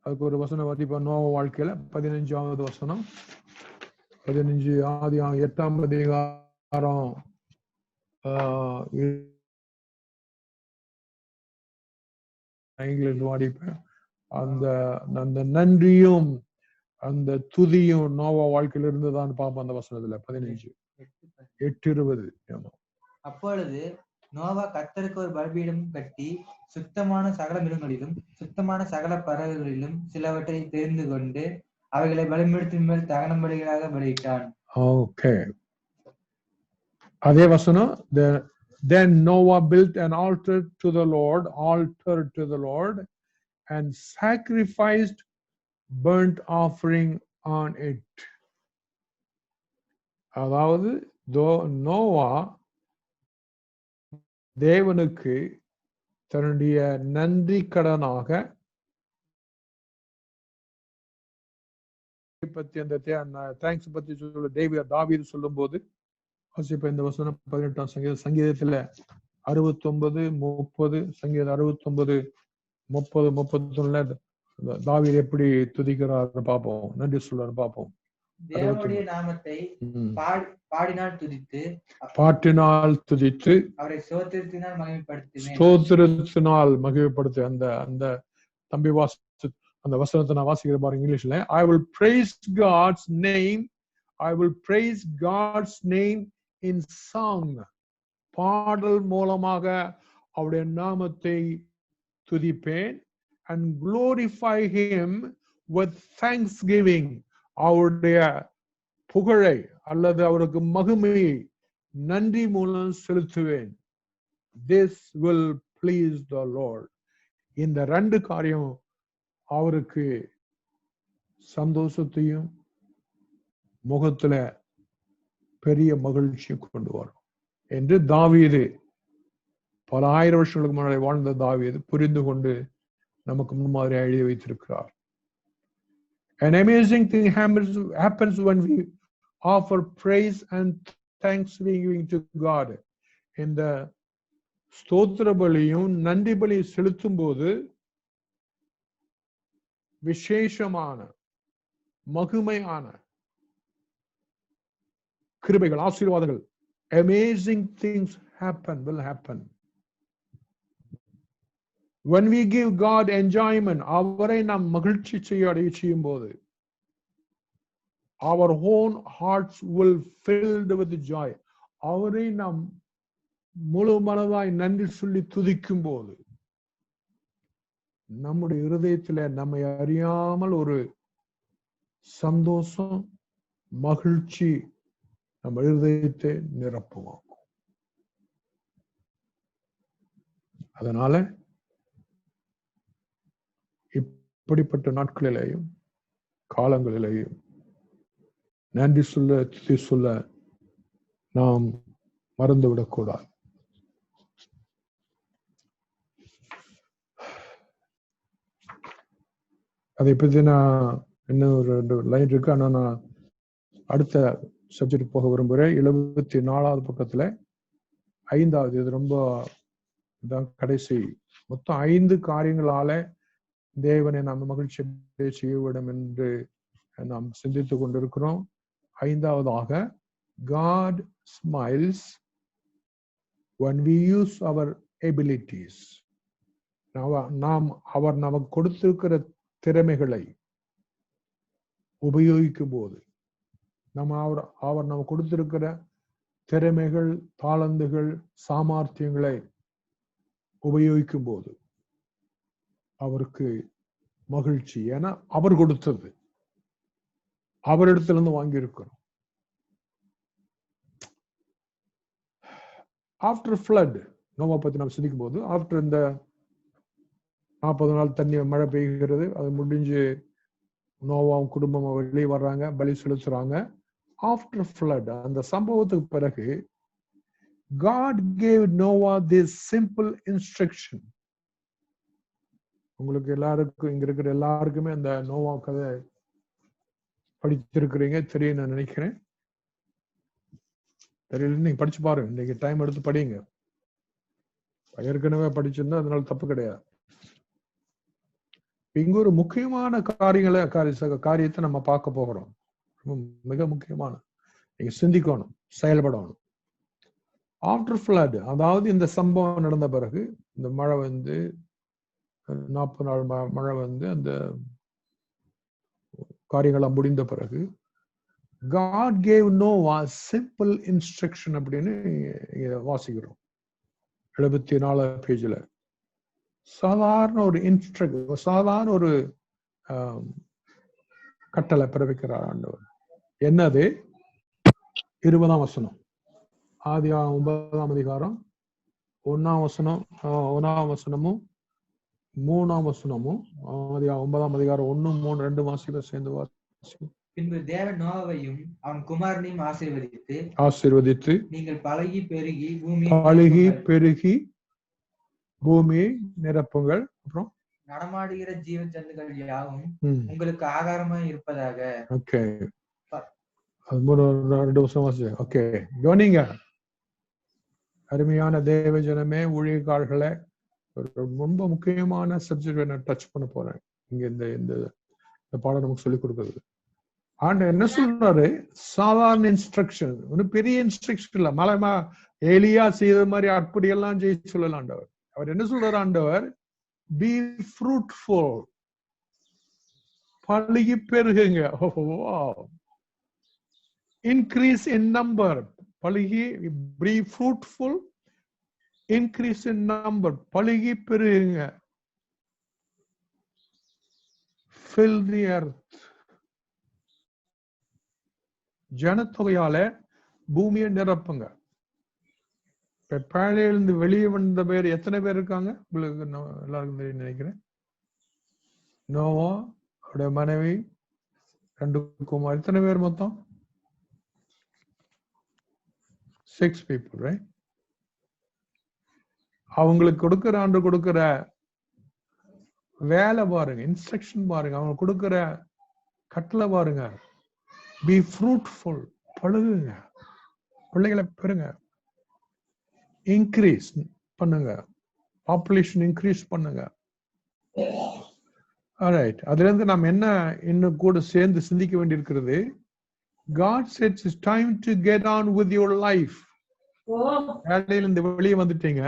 அதுக்கு ஒரு வசனம் வாசிப்போம். நோவா வாழ்க்கையில 15வது வசனம், 15 ஆதி 8ஆம் அதிகாரம் இங்கிலீஷ் வாடிப்பேன். அந்த நன்றியும் அந்த துதியும் நோவா வாழ்க்கையில இருந்துதான் பார்ப்போம். அந்த வசனத்துல 15:8-20. அப்பொழுது நோவா கர்த்தருக்கு ஒரு பலிபீடம் கட்டி சுத்தமான சகல மிருகங்களிலும் சுத்தமான சகல பறவைகளிலும் சிலவற்றை தெரிந்து கொண்டு அவைகளை பலிபீடத்தின் மேல் தகன பலிகளாக பலியிட்டான். ஓகே, அதே வசனம். Then Noah built an altar to the Lord and sacrificed burnt offering on it. அதாவது நோவா தேவனுக்கு தன்னுடைய நன்றி கடனாக பத்தி, அந்த தேங்க்ஸ் பத்தி சொல்ல தாவீது சொல்லும் போது இந்த வசனம் 18ஆம் சங்கீதத்துல 69, 30, சங்கீதம் 69, 30, 31 தாவீது எப்படி துதிக்கிறார் பார்ப்போம், நன்றி சொல்றாரு பார்ப்போம். தேவனுடைய நாமத்தை பாடினால் துதித்து அவரை ஸ்தோத்திரத்தினால் மகிமைப்படுத்து. அந்த தம்பி அந்த வசனத்தை நான் வாசிக்கிற பாருங்க இங்கிலீஷ்ல. I will praise God's name. I will praise God's name in song. பாடல் மூலமாக அவருடைய நாமத்தை துதிப்பேன். And glorify him with thanksgiving. அவருடைய புகழை அல்லது அவருக்கு மகிமையை நன்றி மூலம் செலுத்துவேன். This will please the Lord. இந்த ரெண்டு காரியம் அவருக்கு சந்தோஷத்தையும் முகத்துல பெரிய மகிழ்ச்சியை கொண்டு வரும் என்று தாவீது, பல ஆயிரம் வருஷங்களுக்கு முன்னாடி வாழ்ந்த தாவீது புரிந்து கொண்டு நமக்கு முன்மாதிரியாக எழுதி வைத்திருக்கிறார். An amazing thing happens when we offer praise and thanksgiving to God. இந்த ஸ்தோத்திர பலியும் நன்றி பலியும் செலுத்தும் போது விசேஷமான மகிமையான கிருபைகள், ஆசீர்வாதங்கள், amazing things will happen. When we give God enjoyment, அவரை நாம் மகிழ்ச்சி செய்யும் போது our own hearts will filled with joy. அவரை நாம் முழு மனதாய் நன்றி சொல்லி துதிக்கும் போது நம்முடைய இருதயத்தில் நம்மை அறியாமல் ஒரு சந்தோஷம், மகிழ்ச்சி நம்ம இருதயத்தை நிரப்புவோம். அதனால இப்படிப்பட்ட நாட்களிலேயும் காலங்களிலேயும் நன்றி சொல்ல, துதி சொல்ல நாம் மறந்துவிடக்கூடாது. அதை பத்தி நான் இன்னும் ஒரு 2 லைன் இருக்கு, ஆனா நான் அடுத்த சப்ஜெக்ட் போக விரும்புகிறேன். 74வது பக்கத்துல 5வது, இது ரொம்ப கடைசி, மொத்தம் 5 காரியங்களால தேவனை நாம் மகிழ்ச்சி செய்ய வேண்டும் என்று நாம் சிந்தித்துக் கொண்டிருக்கிறோம். 5வதாக, God smiles when we use our abilities. நாம் அவர் நமக்கு கொடுத்திருக்கிற திறமைகளை உபயோகிக்கும் போது, அவர் நமக்கு கொடுத்திருக்கிற திறமைகள், தாளந்துகள், சாமர்த்தியங்களை உபயோகிக்கும் போது அவருக்கு மகிழ்ச்சி. ஏன்னா அவர் கொடுத்தது, அவரிடத்திலிருந்து வாங்கி இருக்கிறோம். ஆஃப்டர் ஃப்ளட், நோவா பத்தி நாம் சிந்திக்கும் போது, ஆஃப்டர் இந்த 40 நாள் தண்ணி மழை பெய்கிறது, அது முடிஞ்சு நோவாவும் குடும்பமும் வெளியே வர்றாங்க, பலி செலுத்துறாங்க. ஆஃப்டர் ஃப்ளட், அந்த சம்பவத்துக்கு பிறகு God gave Noah this simple instruction. உங்களுக்கு எல்லாருக்கும், இங்க இருக்கிற எல்லாருக்குமே அந்த நோவா கதை படிச்சிருக்கிறீங்க, தெரியும் நான் நினைக்கிறேன். தெரியல, நீங்க படிச்சு பாருங்க, இன்னைக்கு டைம் எடுத்து படிங்க. ஏற்கனவே படிச்சிருந்தா அதனால தப்பு கிடையாது. இங்க ஒரு முக்கியமான காரியத்தை நம்ம பார்க்க போகிறோம். மிக முக்கியமான, நீங்க சிந்திக்கணும், செயல்படணும். ஆஃப்டர் ஃப்ளட், அதாவது இந்த சம்பவம் நடந்த பிறகு, இந்த மழை வந்து 40 நாள் மழை வந்து அந்த காரியங்களாம் முடிந்த பிறகு, God gave Noah simple instruction அப்படின்னு வாசிக்கிறோம் 74 பேஜ்ல. சாதாரண ஒரு கட்டளை பிறப்பிக்கிறார் ஆண்டவர். என்னது? 20ஆம் வசனம், ஆதி 9ஆம் அதிகாரம் 1ஆம் வசனம், 1ஆம் வசனமும் 3ஆம் வசனமும், ஆதி 9ஆம் அதிகாரம் 1, 3, 2 வாசிகளை சேர்ந்து வாசி. பின்பு தேவன் நோவாவையும் அவன் குமாரனையும் ஆசீர்வதித்து நீங்கள் பழகி பெருகி பூமியை நிரப்புங்கள். அப்புறம் நடமாடுகிற ஜீவ ஜந்துகள் யாவும் உங்களுக்கு ஆகாரமாய் இருப்பதாக. ஓகே, அது 2 வருஷம் வாசி. ஓகே, கவனிங்க அருமையான தேவ ஜனமே, ஊழியக்காரர்களே, ரொம்ப முக்கியமான சப்ஜெக்ட் நான் டச் பண்ண போறேன் இங்க. இந்த பாடம் நமக்கு சொல்லிக் கொடுக்குறது. ஆண்டவர் என்ன சொல்றாரு? சாதாரண இன்ஸ்ட்ரக்ஷன், ஒன்னும் பெரிய இன்ஸ்ட்ரக்ஷன் இல்ல. மலைமா எலியா செய்த மாதிரி அப்படியெல்லாம் செய்ய சொல்லல ஆண்டவர். அவர் என்ன சொல்றாரு? ஆண்டவர், பி ஃப்ரூட்ஃபுல், பழுகி பெருகுங்க. இன்க்ரீஸ் இன் நம்பர், பழுகி, be fruitful, increase in number, பழுகி பெருகுங்க. Fill the earth. ஜனத்தொகையால பூமியை நிரப்புங்க. இப்ப பேழையிலிருந்து வெளியே வந்த பேர் எத்தனை பேர் இருக்காங்க உங்களுக்கு எல்லாருக்கும் தெரியும் நினைக்கிறேன். நோவா, அவருடைய மனைவி, 2 குமார், எத்தனை பேர் மொத்தம்? 6 people, right? அவங்களுக்கு கொடுக்கிற வேலை பாருங்க, இன்ஸ்ட்ரக்ஷன் பாருங்க, அவங்க கொடுக்கிற கட்டளை பாருங்க. பி ஃப்ரூட்ஃபுல், பழுகுங்க, பிள்ளைகளை பெறுங்க, இன்க்ரீஸ் பண்ணுங்க, பாப்புலேஷன் இன்க்ரீஸ் பண்ணுங்க. ஆல்ரைட், அதுல இருந்து நாம் என்ன இன்னும் கூட சேர்ந்து சிந்திக்க வேண்டியிருக்கிறது. God says it's time to get on with your life. வேலையில இருந்து வெளியே வந்துட்டீங்க,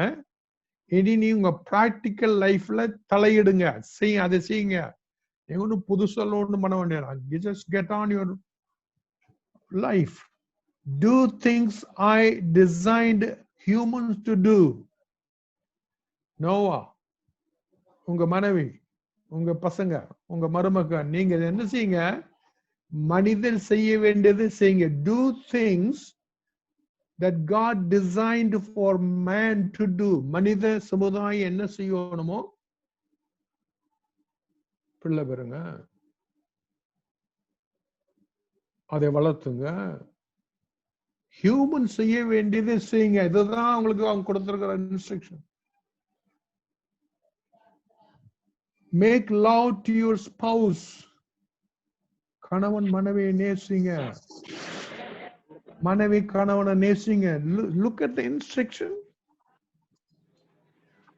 இனி நீ உங்க பிராக்டிக்கல் லைஃப்ல தலையிடுங்க, செய்யுங்க, அதை செய்யுங்க. நீங்க ஒன்றும் புதுசாக ஒன்றும் பண்ண வேண்டியது. just get on your life. Do things I designed humans to do. Noah, உங்க மனைவி, உங்க பசங்க, உங்க மருமக, நீங்க என்ன செய்யுங்க? மனிதன் செய்ய வேண்டியது செய்யுங்க. Do things that God designed for man to do. மனித சமுதாயம் என்ன செய்யணுமோ பிள்ளை பெறுங்க, அதை வளர்த்துங்க. ஹியூமன் செய்ய வேண்டியது செய்யுங்க. இதுதான் உங்களுக்கு அவங்க கொடுத்திருக்கிற instruction. Make love to your spouse. கணவன் மனைவியை நேசிங்க, மனைவி கணவனை நேசிங்க. Look at the instruction.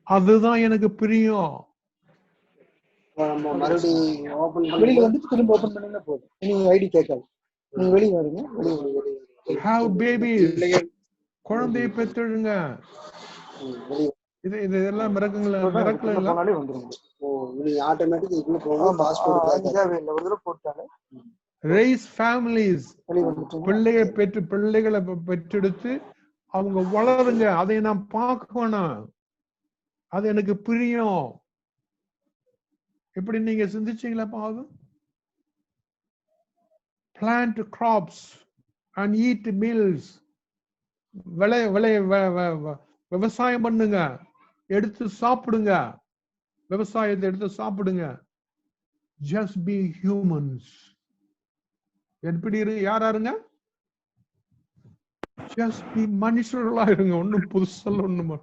அதுதான் எனக்கு பிரியம். வெளியில வந்து திரும்ப ஓபன் பண்ணீங்கன்னா போதும். நீங்க ஐடி கேட்காது. நீங்க வெளியே வரீங்க, Have babies. குழந்தையை பெற்றெடுங்க. இதெல்லாம் மிரக்கங்களா? Raise families. பிள்ளைகளை பெற்றெடுத்து அவங்க வளருங்க. அதை நான் பார்க்கணும், அது எனக்கு பிரியம். எப்படி நீங்க சிந்திச்சீங்களா? பாவம். Plant crops and eat meals. விவசாயம் பண்ணுங்க, எடுத்து சாப்பிடுங்க, விவசாயத்தை எடுத்து சாப்பிடுங்க. Just be humans. எப்படி யாருங்க? Just be மனுஷர்களா இருங்க. ஒண்ணும் புதுசல்ல ஒண்ணுமா.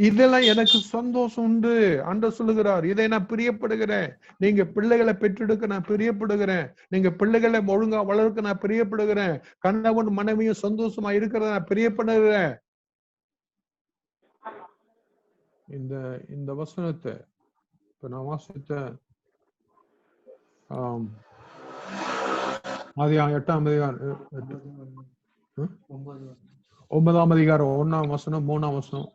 இதெல்லாம் எனக்கு சந்தோஷம் உண்டு. ஆண்டவர் சொல்லுகிறார், இதை நான் பிரியப்படுகிறேன். நீங்க பிள்ளைகளை பெற்றெடுக்க நான் பிரியப்படுகிறேன். நீங்க பிள்ளைகளை ஒழுங்கா வளர்க்க நான் பிரியப்படுகிறேன். கணவன் மனைவியும் சந்தோஷமா இருக்கிறத நான் பிரியப்படுகிறேன். இந்த வசனத்தை இப்ப நான் வாசித்த அது 8ஆம் அதிகாரம் 9ஆம் அதிகாரம் 1ஆம் வசனம் 3ஆம் வசனம்,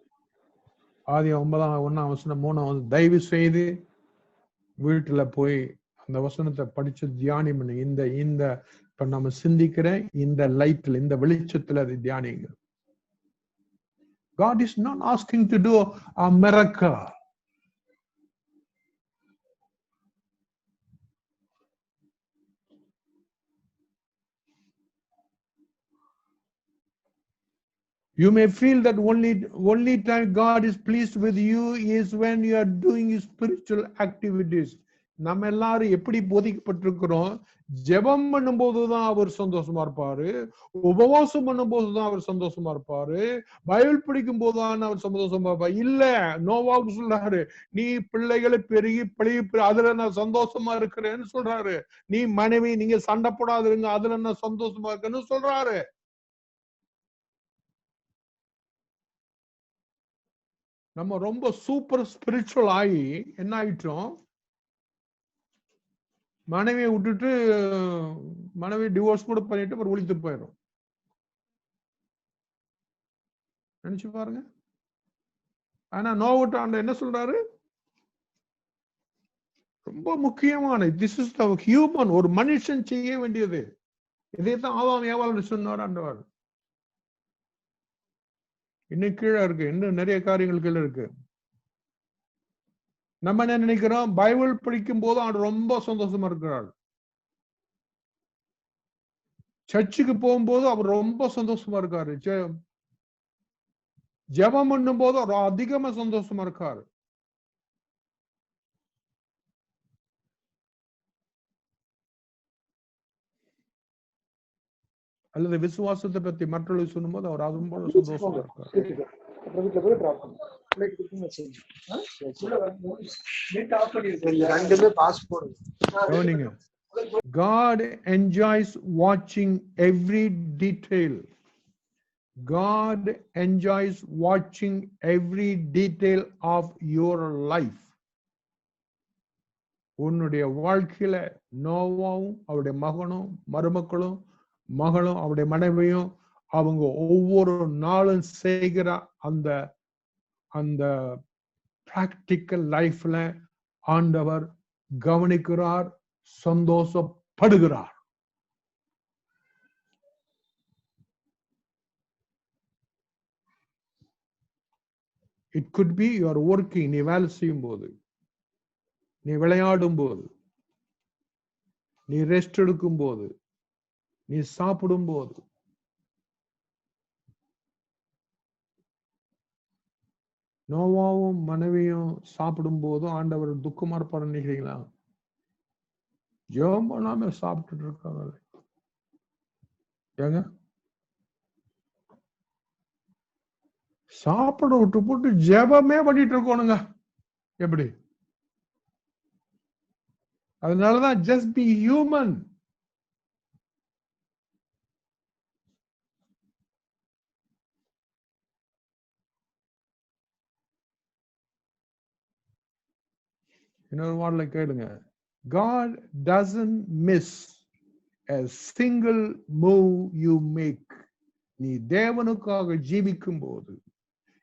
ஆதி 1ஆம் வசனம் 3ஆம் வசனம். தயவு செய்து வீட்டுல போய் அந்த வசனத்தை படிச்சு தியானம் பண்ணுங்க. இந்த இப்ப நம்ம சிந்திக்கிற இந்த லைட்ல, இந்த வெளிச்சத்துல அது தியானிங்க. God is not asking to do a miracle. You may feel that only time God is pleased with you is when you are doing spiritual activities. நம்ம எல்லாரும் எப்படி போதிக்கப்பட்டிருக்கிறோம்? ஜெபம் பண்ணும் போதுதான் அவர் சந்தோஷமா இருப்பாரு, உபவாசம் பண்ணும் போதுதான் அவர் சந்தோஷமா இருப்பாரு, பைபிள் படிக்கும் போதுதான் அவர் சந்தோஷமா இருப்பாரு. இல்ல, நோவாவுக்கு சொல்றாரு, நீ பிள்ளைகளை பெருகி பழகி அதுல நான் சந்தோஷமா இருக்கிறேன்னு சொல்றாரு. நீ மனைவி நீங்க சண்டை போடாதுங்க, அதுல நான் சந்தோஷமா இருக்கேன்னு சொல்றாரு. நம்ம ரொம்ப சூப்பர் ஸ்பிரிச்சுவல் ஆகி என்ன ஆயிட்டோம்? மனைவியை விட்டுட்டு மனைவி டிவோர்ஸ் கூட பண்ணிட்டு அப்புறம் ஒழித்து போயிடும். நினைச்சு பாருங்க. ஆனா நோவுட்டு ஆண்டவர் என்ன சொல்றாரு? ரொம்ப முக்கியமான, திஸ் இஸ் த ஹியூமன், ஒரு மனுஷன் செய்ய வேண்டியது. இதைத்தான் ஆதாம் ஏவாள் சொன்னார் ஆண்டவர். இன்னும் கீழே இருக்கு, இன்னும் நிறைய காரியங்கள் கீழே இருக்கு. நம்ம என்ன நினைக்கிறோம்? பைபிள் படிக்கும் போது அவர் ரொம்ப சந்தோஷமா இருக்கிறார். சர்ச்சுக்கு போகும்போது அவர் ரொம்ப சந்தோஷமா இருக்காரு. ஜெபம் பண்ணும் போது அவர் அதிகமா சந்தோஷமா இருக்காரு. அல்லது விசுவாசத்தை பத்தி மற்றவர்கள் சொல்லும் போது அவர் அதுவும் போல சந்தோஷமா இருக்காரு. God enjoys watching every detail. God enjoys watching every detail of your life. உன்னுடைய வாழ்க்கையில நோவாவும் அவருடைய மகனும் மருமக்களும் மகளும் அவருடைய மனைவியும் அவங்க ஒவ்வொரு நாளும் செய்கிற அந்த அந்த பிராக்டிக்கல் லைஃப்ல ஆண்டவர் கவனிக்கிறார், சந்தோஷப்படுகிறார். It could be you are working, நீ வேலை செய்யும் போது, நீ விளையாடும் போது, நீ ரெஸ்ட் எடுக்கும் போது, நீ சாப்பிடும் போது, நோவாவும் மனைவியும் சாப்பிடும் போது ஆண்டவர் துக்கமா இருப்பார் நினைக்கிறீங்களா? ஜெபம் பண்ணாம சாப்பிட்டுட்டு இருக்காங்க. ஏங்க சாப்பிட விட்டு போட்டு ஜெபமே பண்ணிட்டு இருக்கோனுங்க. எப்படி? அதனாலதான் ஜஸ்ட் பி ஹியூமன். இன்னொரு வார்த்தை கேளுங்க. God doesn't miss a single move you make. நீ தேவனுக்காக ஜீவிக்கும் போது,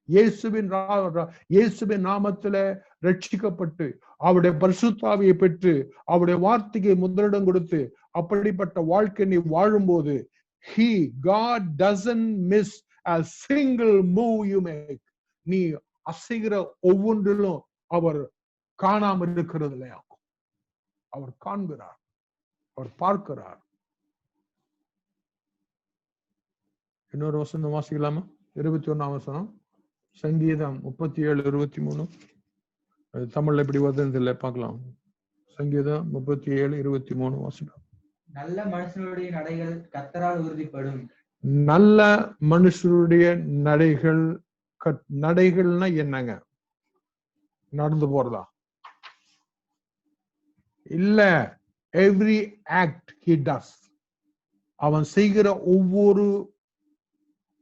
இயேசுவின் நாமத்திலே ரட்சிக்கப்பட்டு அவருடைய பரிசுத்த ஆவியை பெற்று அவருடைய வார்த்தைக்கு முதலிடம் கொடுத்து அப்படிப்பட்ட வாழ்க்கை நீ வாழும்போது, God doesn't miss a single move you make. நீ அசைகிற ஒவ்வொன்றிலும் அவர் காணாமல் இருக்கிறது இல்லையா? அவர் காண்கிறார், அவர் பார்க்கிறார். இன்னொரு வசனம் வாசிக்கலாமா? 21ஆம் வசனம், சங்கீதம் 37:23. தமிழ்ல எப்படி வருதுன்னு இல்லை, பார்க்கலாம். சங்கீதம் 37:23 வாசிக்கலாம். நல்ல மனுஷனுடைய நடைகள் கர்த்தரால் உறுதிப்படும். நல்ல மனுஷருடைய நடைகள்னா என்னங்க? நடந்து போறதா? இல்ல, எவ்ரி ஆக்ட் he does, அவன் செய்கிற ஒவ்வொரு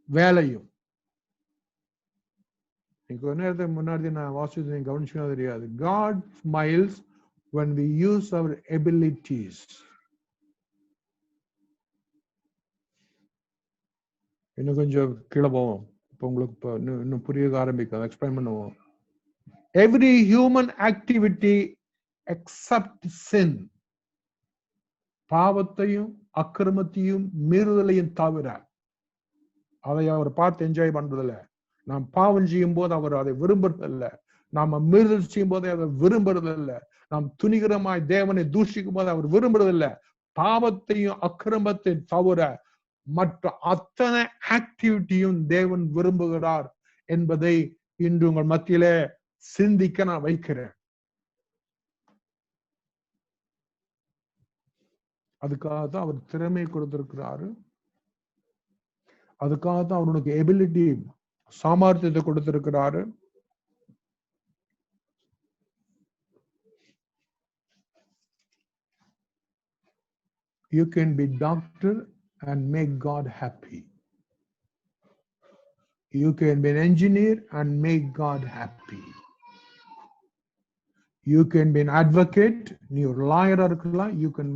வேலையும். கொஞ்ச நேரத்துக்கு முன்னாடி நான் வாசித்து நீங்க கவனிச்சுனா தெரியாது. God smiles when we use our abilities. இன்னும் கொஞ்சம் கீழே போவோம். இப்போ உங்களுக்கு இன்னும் புரிய ஆரம்பிக்கும், எக்ஸ்பிளைன் பண்ணுவோம். Every human activity except sin, பாவத்தையும் அக்கிரமத்தையும் மீறுதலையும் தவிர அதை அவர் பார்த்து என்ஜாய் பண்றதில்ல. நாம் பாவம் செய்யும் போது அவர் அதை விரும்புறதில்லை. நாம மீறுதல் செய்யும் போது அதை விரும்புறதில்லை. நாம் துணிகரமாய் தேவனை தூஷிக்கும் போது அவர் விரும்புறதில்லை. பாவத்தையும் அக்கிரமத்தையும் தவிர மற்ற அத்தனை ஆக்டிவிட்டியும் தேவன் விரும்புகிறார் என்பதை இன்று உங்கள் மத்தியிலே சிந்திக்க நான் வைக்கிறேன். அதுக்காகத்தான் அவர் திறமை கொடுத்திருக்கிறாரு. அதுக்காகத்தான் அவனுக்கு எபிலிட்டி, சாமர்த்தியத்தை கொடுத்திருக்கிறாரு. You can be doctor and make God happy. You can be an engineer and make God happy. You can be an advocate, you lawyer irukala, you can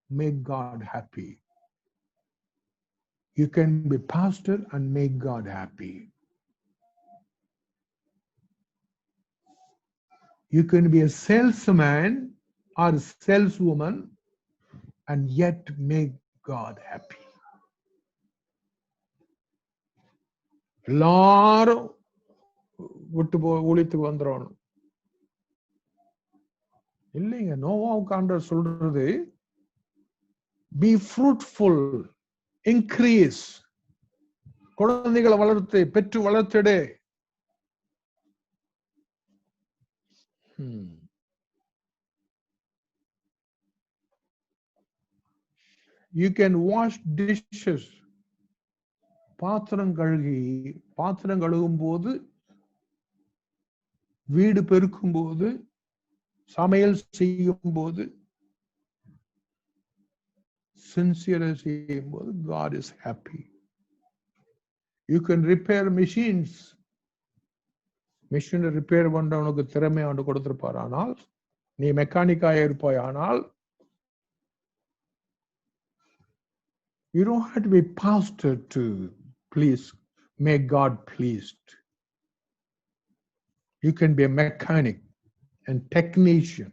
make God happy. You can be pastor and make God happy. You can be a salesman or a saleswoman and yet make God happy. எல்லாரும் விட்டு ஒழித்துக்கு வந்துடும் இல்லைங்க. நோவாவுக்கு ஆண்டவர் சொல்றது, be fruitful increase. குழந்தைகளை வளர்த்து பெற்று வளர்த்திடு. You can wash dishes. பாத்திரம் கழுகும் போது, வீடு பெருக்கும் போது, சமையல் செய்யும் போது, sincere செய்யும் போது, God is happy. You can repair machines. Machine repair பண்றவனுக்கு திறமை ஆண்டு கொடுத்திருப்பார். ஆனால் நீ மெக்கானிக்காக இருப்பாய். ஆனால் you don't have to be pastor to please make God pleased. You can be a mechanic and technician.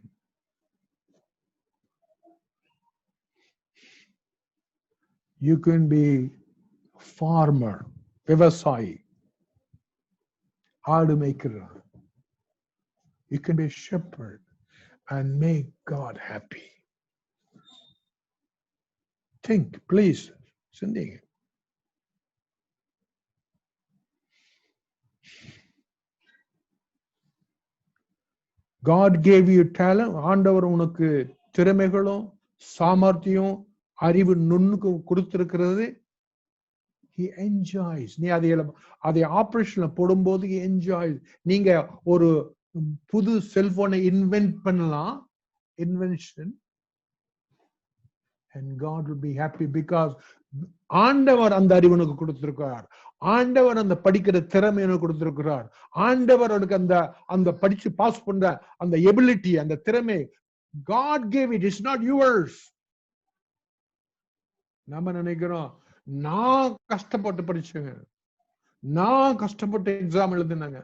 You can be farmer, விவசாயி, ஆடு மேய்க்கிறார். You can be a shepherd and make God happy. Think, please, சிந்திங்க. God gave you talent. ஆண்டவர் உனக்கு திறமைகளும் சாமர்த்தியம் அறிவு நுண்ணுக்கு கொடுத்திருக்கிறது. He enjoys. நீ அதை ஆபரேஷன்ல போடும்போது he enjoys. நீங்க ஒரு புது செல்போனை இன்வென்ட் பண்ணலாம், invention, and God will be happy because ஆண்டவர் அந்த அறிவு உனக்கு கொடுத்திருக்கிறார். ஆண்டவர் அந்த படிக்கிற திறமை எனக்கு கொடுத்திருக்கிறார். ஆண்டவர் உனக்கு அந்த படிச்சு பாஸ் பண்ற அந்த எபிலிட்டி, அந்த திறமை God gave it. It's not yours. நம்ம நினைக்கிறோம், நான் கஷ்டப்பட்டு படிச்சேங்க, நான் கஷ்டப்பட்டு எக்ஸாம் எழுதினேங்க,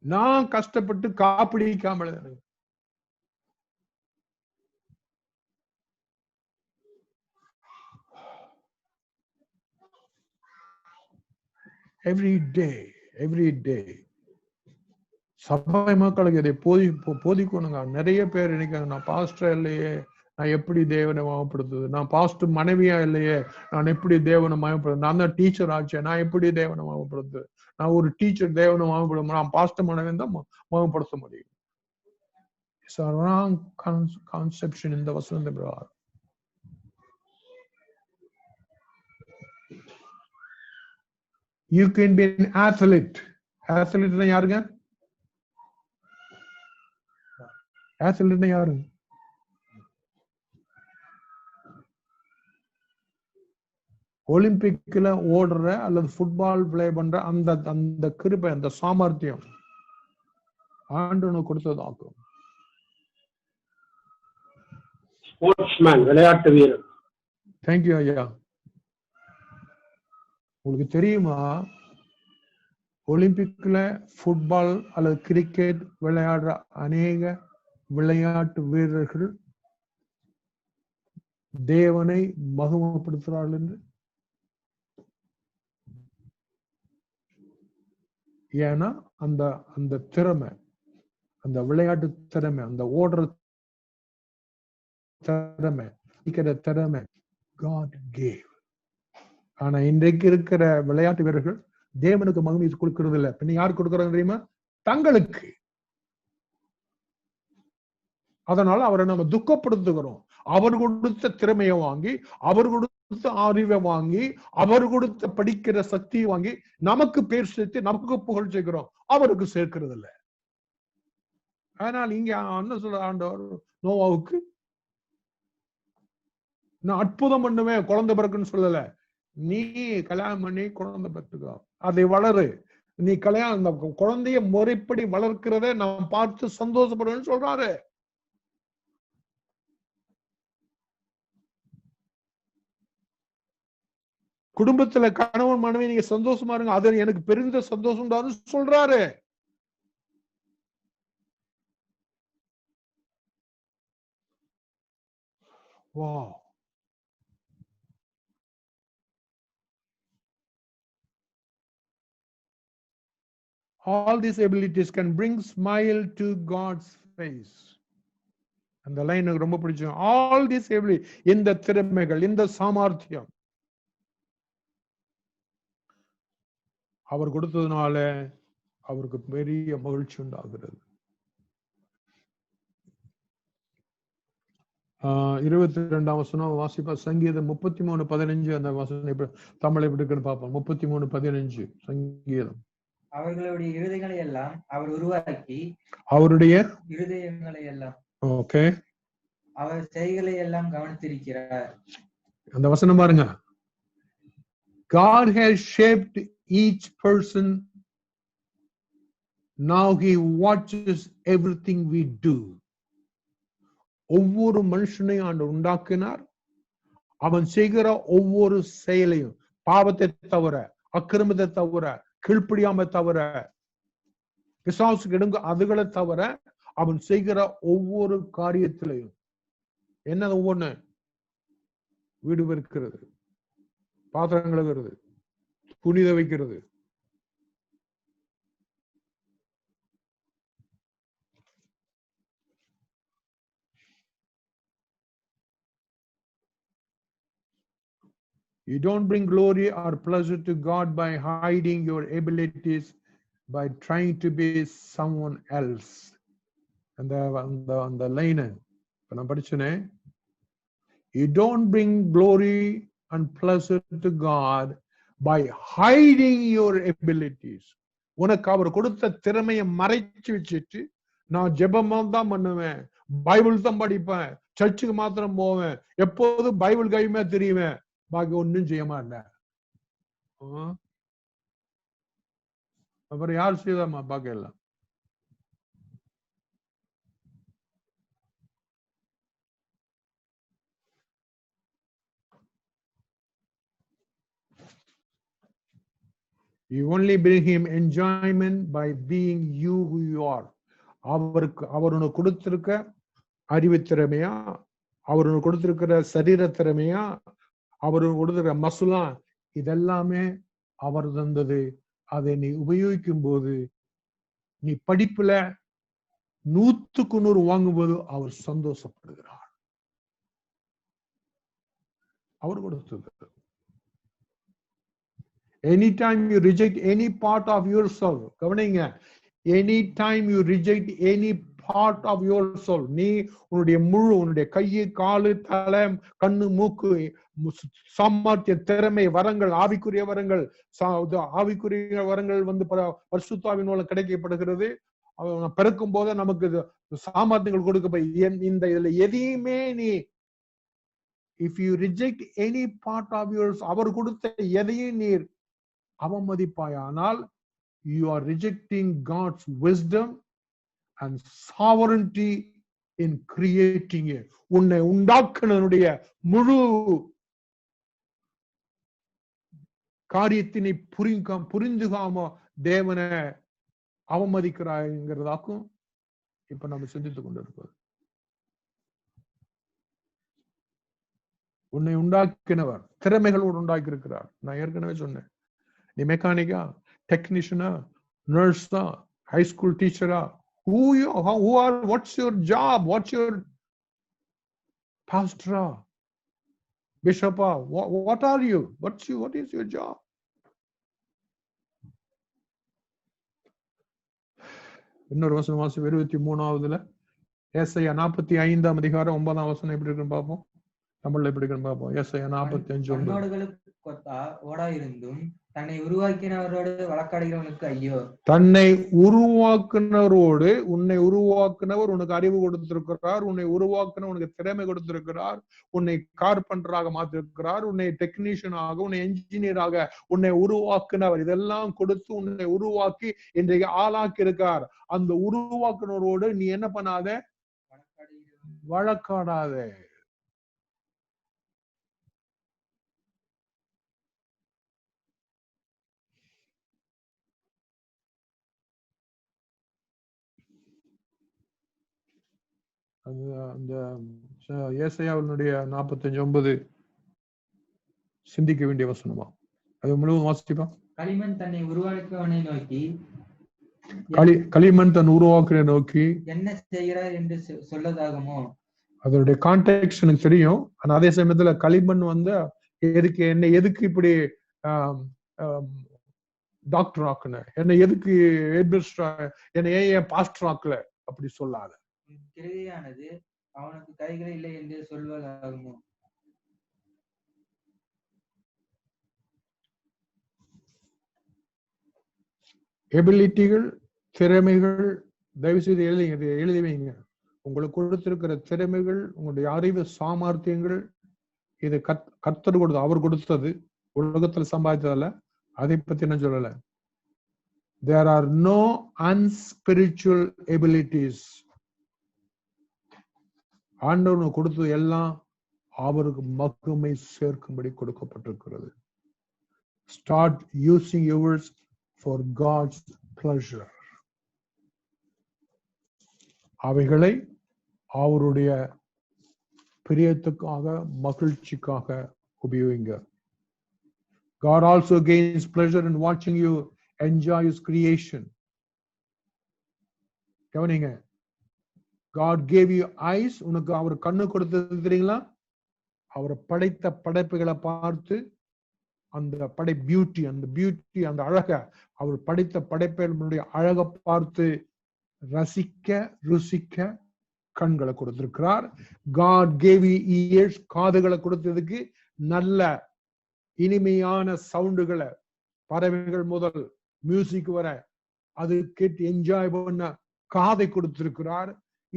நான் கஷ்டப்பட்டு காப்பிடிக்காம எழுதினேங்க. Every day சபை மக்களுக்கு இதை போதிக்கணுங்க. நிறைய பேர் நினைக்காங்க, நான் பாஸ்டர் இல்லையே, நான் எப்படி தேவனை மயப்படுத்துது, நான் பாஸ்டர் மனைவியா இல்லையே, நான் எப்படி தேவனை மயப்படுத்து, நான் தான் டீச்சர் ஆச்சேன், நான் எப்படி தேவனை மயப்படுத்து, நான் ஒரு டீச்சர் தேவனை மயப்படுத்த, நான் பாஸ்டர் மனைவி தான் மயப்படுத்த முடியும். It's a wrong conception in the வசனத்தை பிரகாரம். You can be an athlete. Athlete யாருங்க? Athlete யாருங்க? ஒலிம்பிக்ல ஓடுற அல்லது ஃபுட்பால் பிளே பண்ற அந்த கிருபை, அந்த சாமர்த்தியம் ஆண்டவனுக்கு கொடுத்ததாகும். ஸ்போர்ட்ஸ்மேன், விளையாட்டு வீரர். தேங்க்யூ ஐயா. உங்களுக்கு தெரியுமா, ஒலிம்பிக்ல ஃபுட்பால் அல்லது கிரிக்கெட் விளையாடுற அநேக விளையாட்டு வீரர்கள் தேவனை மகிமைப்படுத்துகிறார்கள் என்று? ஏன்னா அந்த திறமை, அந்த விளையாட்டு திறமை, அந்த ஓடுற திறமை, திறமை God gave. ஆனா இன்றைக்கு இருக்கிற விளையாட்டு வீரர்கள் தேவனுக்கு மகிமை கொடுக்கிறது இல்லை. பின்ன யார் கொடுக்கறாங்க தெரியுமா? தங்களுக்கு. அதனால அவரை நம்ம துக்கப்படுத்துகிறோம். அவர் கொடுத்த திறமையை வாங்கி, அவர் கொடுத்த அறிவை வாங்கி, அவர் கொடுத்த படிக்கிற சக்தியை வாங்கி நமக்கு பேர் சேர்த்து நமக்கு புகழ் சேர்க்கிறோம், அவருக்கு சேர்க்கிறது இல்லை. ஆனால் இங்க என்ன சொல்ற ஆண்டவர் நோவாவுக்கு, நான் அற்புதம் பண்ணுவேன் குழந்தை பிறக்குன்னு சொல்லல, நீ கல்யாணம் பண்ணி குழந்தை பெற்றுக்கோ, அதை வளரு, நீ கல்யாணம் அந்த குழந்தைய முறைப்படி வளர்க்கிறத நாம் பார்த்து சந்தோஷப்படுவேன்னு சொல்றாரு. குடும்பத்துல கணவன் மனைவி நீங்க சந்தோஷமா இருங்க, அது எனக்கு பெருந்த சந்தோஷம் தான் சொல்றாரு. Wow. All these abilities can bring smile to God's face. அந்த லைன் எனக்கு ரொம்ப பிடிச்சது. All these abilities, இந்த திறமைகள், இந்த சாமர்த்தியம் அவர் கொடுத்ததுனால அவருக்கு பெரிய மகிழ்ச்சி உண்டாகிறது. 22ஆம் வசனம் வாசிப்பா. சங்கீதம் 33:15 அந்த வசனம் தமிழ் எப்படி இருக்குன்னு பார்ப்போம். 33:15 சங்கீதம். அவர்களுடைய இருதயங்களை எல்லாம் அவர் உருவாக்கி, அவருடைய இருதயங்களை எல்லாம் ஓகே அவர் செய்களை எல்லாம் கவனித்திருக்கிறார். அந்த வசனம் பாருங்க. God has shaped each person. Now he watches everything we do. ஒவ்வொரு மனுஷனையும் ஆண்டவர் உண்டாக்கினார். அவன் செய்கிற ஒவ்வொரு செயலையும், பாவத்தை தவிர, அக்கிரமத்தை தவிர, கீழ்ப்படியாம தவிர, பிசாசுக்கு எடுங்க அதுகளை தவிர, அவன் செய்கிற ஒவ்வொரு காரியத்திலையும் என்ன ஒவ்வொன்னு? வீடு வெறுக்கிறது, பாத்திரம் கழுவுறது, புனித வைக்கிறது, You don't bring glory or pleasure to God by hiding your abilities, by trying to be someone else. And the line, you don't bring glory and pleasure to God by hiding your abilities. உனக்கு அவர் கொடுத்த திறமையை மறைச்சு வச்சுட்டு, நான் ஜெபமா தான் பண்ணுவேன், Bible தான் படிப்பேன், சர்ச்சுக்கு மாத்திரம் போவேன், எப்போதும் பைபிள் கையுமே தெரியுவேன், பாக்கி ஒன்னும் செய்ய மாட்டேன். அப்புறம் யார் செய்தாமா பாக்க எல்லாம்? You only bring him enjoyment by being you who you are. அவர் உனக்கு கொடுத்திருக்க அறிவு திறமையா, அவர் உனக்கு கொடுத்திருக்கிற சரீர திறமையா, அவர் கொடுத்திருக்கிற மசுலா, இதெல்லாமே அவர் தந்தது. அதை நீ உபயோகிக்கும் போது, நீ படிப்புல 100க்கு 100 வாங்கும்போது அவர் சந்தோஷப்படுகிறார். அவர் கொடுத்தது. Anytime you reject any part of yourself, கவனிங்க, anytime you reject any part of yourself, நீ உன்னுடைய முழு, உன்னுடைய கையை, காலு, தலை, கண்ணு, மூக்கு, சாமர்த்திய, திறமை, வரங்கள், ஆவிக்குரிய வரங்கள், ஆவிக்குரிய வரங்கள் பரிசுத்தாவின் மூலம் கிடைக்கப்படுகிறது. பிறக்கும் போது நமக்கு சாமர்த்தியங்கள் கொடுக்க, இந்த இதுல எதையுமே நீ if you reject any part of yours, அவர் கொடுத்த எதையும் நீர் அவமதிப்பாயானால், you are rejecting God's wisdom and sovereignty in creating it. உன்னை உண்டாக்குனனுடைய முழு காரியத்தினை புரிந்துகாம தேவனை அவமதிக்கிறாய்ங்கிறதாக்கும் இப்ப நம்ம சிந்தித்துக் கொண்டிருப்பது. உன்னை உண்டாக்கினவர் திறமைகளோடு உண்டாக்கி இருக்கிறார். நான் ஏற்கனவே சொன்னேன், நீ மெக்கானிக்கா, டெக்னீஷியனா, நர்ஸா, ஹை ஸ்கூல் டீச்சரா, what's your job? What's your pastor? Bishop? What are you? What is your job? இன்னொரு வசனம் வாசி 23ஆவதுல ஏசாயா 45ஆம் அதிகாரம் 9ஆம் வசனம் எப்படி இருக்குன்னு பார்ப்போம். தமிழ்ல எப்படி இருக்குன்னு பார்ப்போம். ஏசாயா 45:9. ஓடாயிருந்தும் தன்னை உருவாக்கினவரோடு வழக்காடுகிறவனுக்கு ஐயோ. தன்னை உருவாக்குனரோடு, உன்னை உருவாக்குனவர் உனக்கு அறிவு கொடுத்திருக்கிறார், உன்னை உருவாக்குன உனக்கு திறமை கொடுத்திருக்கிறார், உன்னை கார்பெண்டராக மாற்றிருக்கிறார், உன்னை டெக்னீஷியனாக, உன்னை என்ஜினியராக உன்னை உருவாக்குனவர் இதெல்லாம் கொடுத்து உன்னை உருவாக்கி இன்றைக்கு ஆளாக்கி இருக்கார். அந்த உருவாக்குனரோடு நீ என்ன பண்ணாத? வழக்காடாத. அந்த ஏசாயாவினுடைய 45:9 சிந்திக்க வேண்டிய வசனமா? அது முழுவதும் வாசிப்பா. களிமண் தன்னை உருவாக்குவனை நோக்கி, களிமண் தன் உருவாக்குற நோக்கி என்ன செய்கிறார் என்று சொல்லதாகுமோ? அதனுடைய கான்டெக்ஸ்ட் எனக்கு தெரியும். ஆனா அதே சமயத்துல களிமண் எதுக்கு இப்படி டாக்டர் ஆக்குன, என்னை எதுக்கு என்னை ஏன் பாஸ்டர் ஆக்கல அப்படி சொல்லாத. உன் கிரியையானது அவனுக்கு கைகள் இல்லை என்று சொல்வதாகுமோ? எபிலிட்டிகள், திறமைகள், தயவு செய்து எழுதி வைங்க. உங்களுக்கு கொடுத்திருக்கிற திறமைகள், உங்களுடைய அறிவு சாமர்த்தியங்கள், இது கர்த்தர் கொடுத்தது, அவர் கொடுத்தது, உலகத்தில் சம்பாதித்ததல்ல. அதை பத்தி நான் சொல்லல. There are no unspiritual abilities. ஆண்டவனுக்கு கொடுத்தது எல்லாம் அவருக்கு மகிமை சேர்க்கும்படி கொடுக்கப்பட்டிருக்கிறது. Start using yours for God's pleasure. அவைகளை அவருடைய பிரியத்துக்காக, மகிழ்ச்சிக்காக உபயோகிங்க. God also gains pleasure in watching you enjoy his creation. கவனிங்க, God gave you eyes. உனக்கு அவர் கண்ணு கொடுத்தது தெரியுங்களா? அவர் படைத்த படைப்புகளை பார்த்து அந்த பியூட்டி, அந்த அழக, அவர் படைத்த படைப்புகளுடைய அழகை பார்த்து ரசிக்க, ருசிக்க கண்களை கொடுத்திருக்கிறார். God gave you ears. காதுகளை கொடுத்ததுக்கு நல்ல இனிமையான சவுண்டுகளை, பறவைகள் முதல் மியூசிக் வர அது கேட்டு என்ஜாய் பண்ண காதை கொடுத்திருக்கிறார்.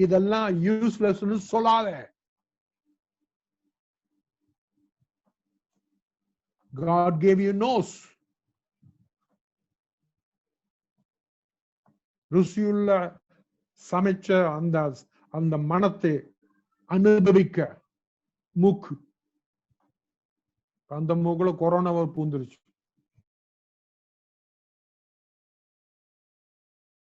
இதெல்லாம் யூஸ்லெஸ் சொல்லாத. God gave you nose. ருசியுள்ள சமைச்ச அந்த மனத்தை அனுபவிக்க மூக்கு. அந்த மூக்குல கொரோனா பூந்துருச்சு.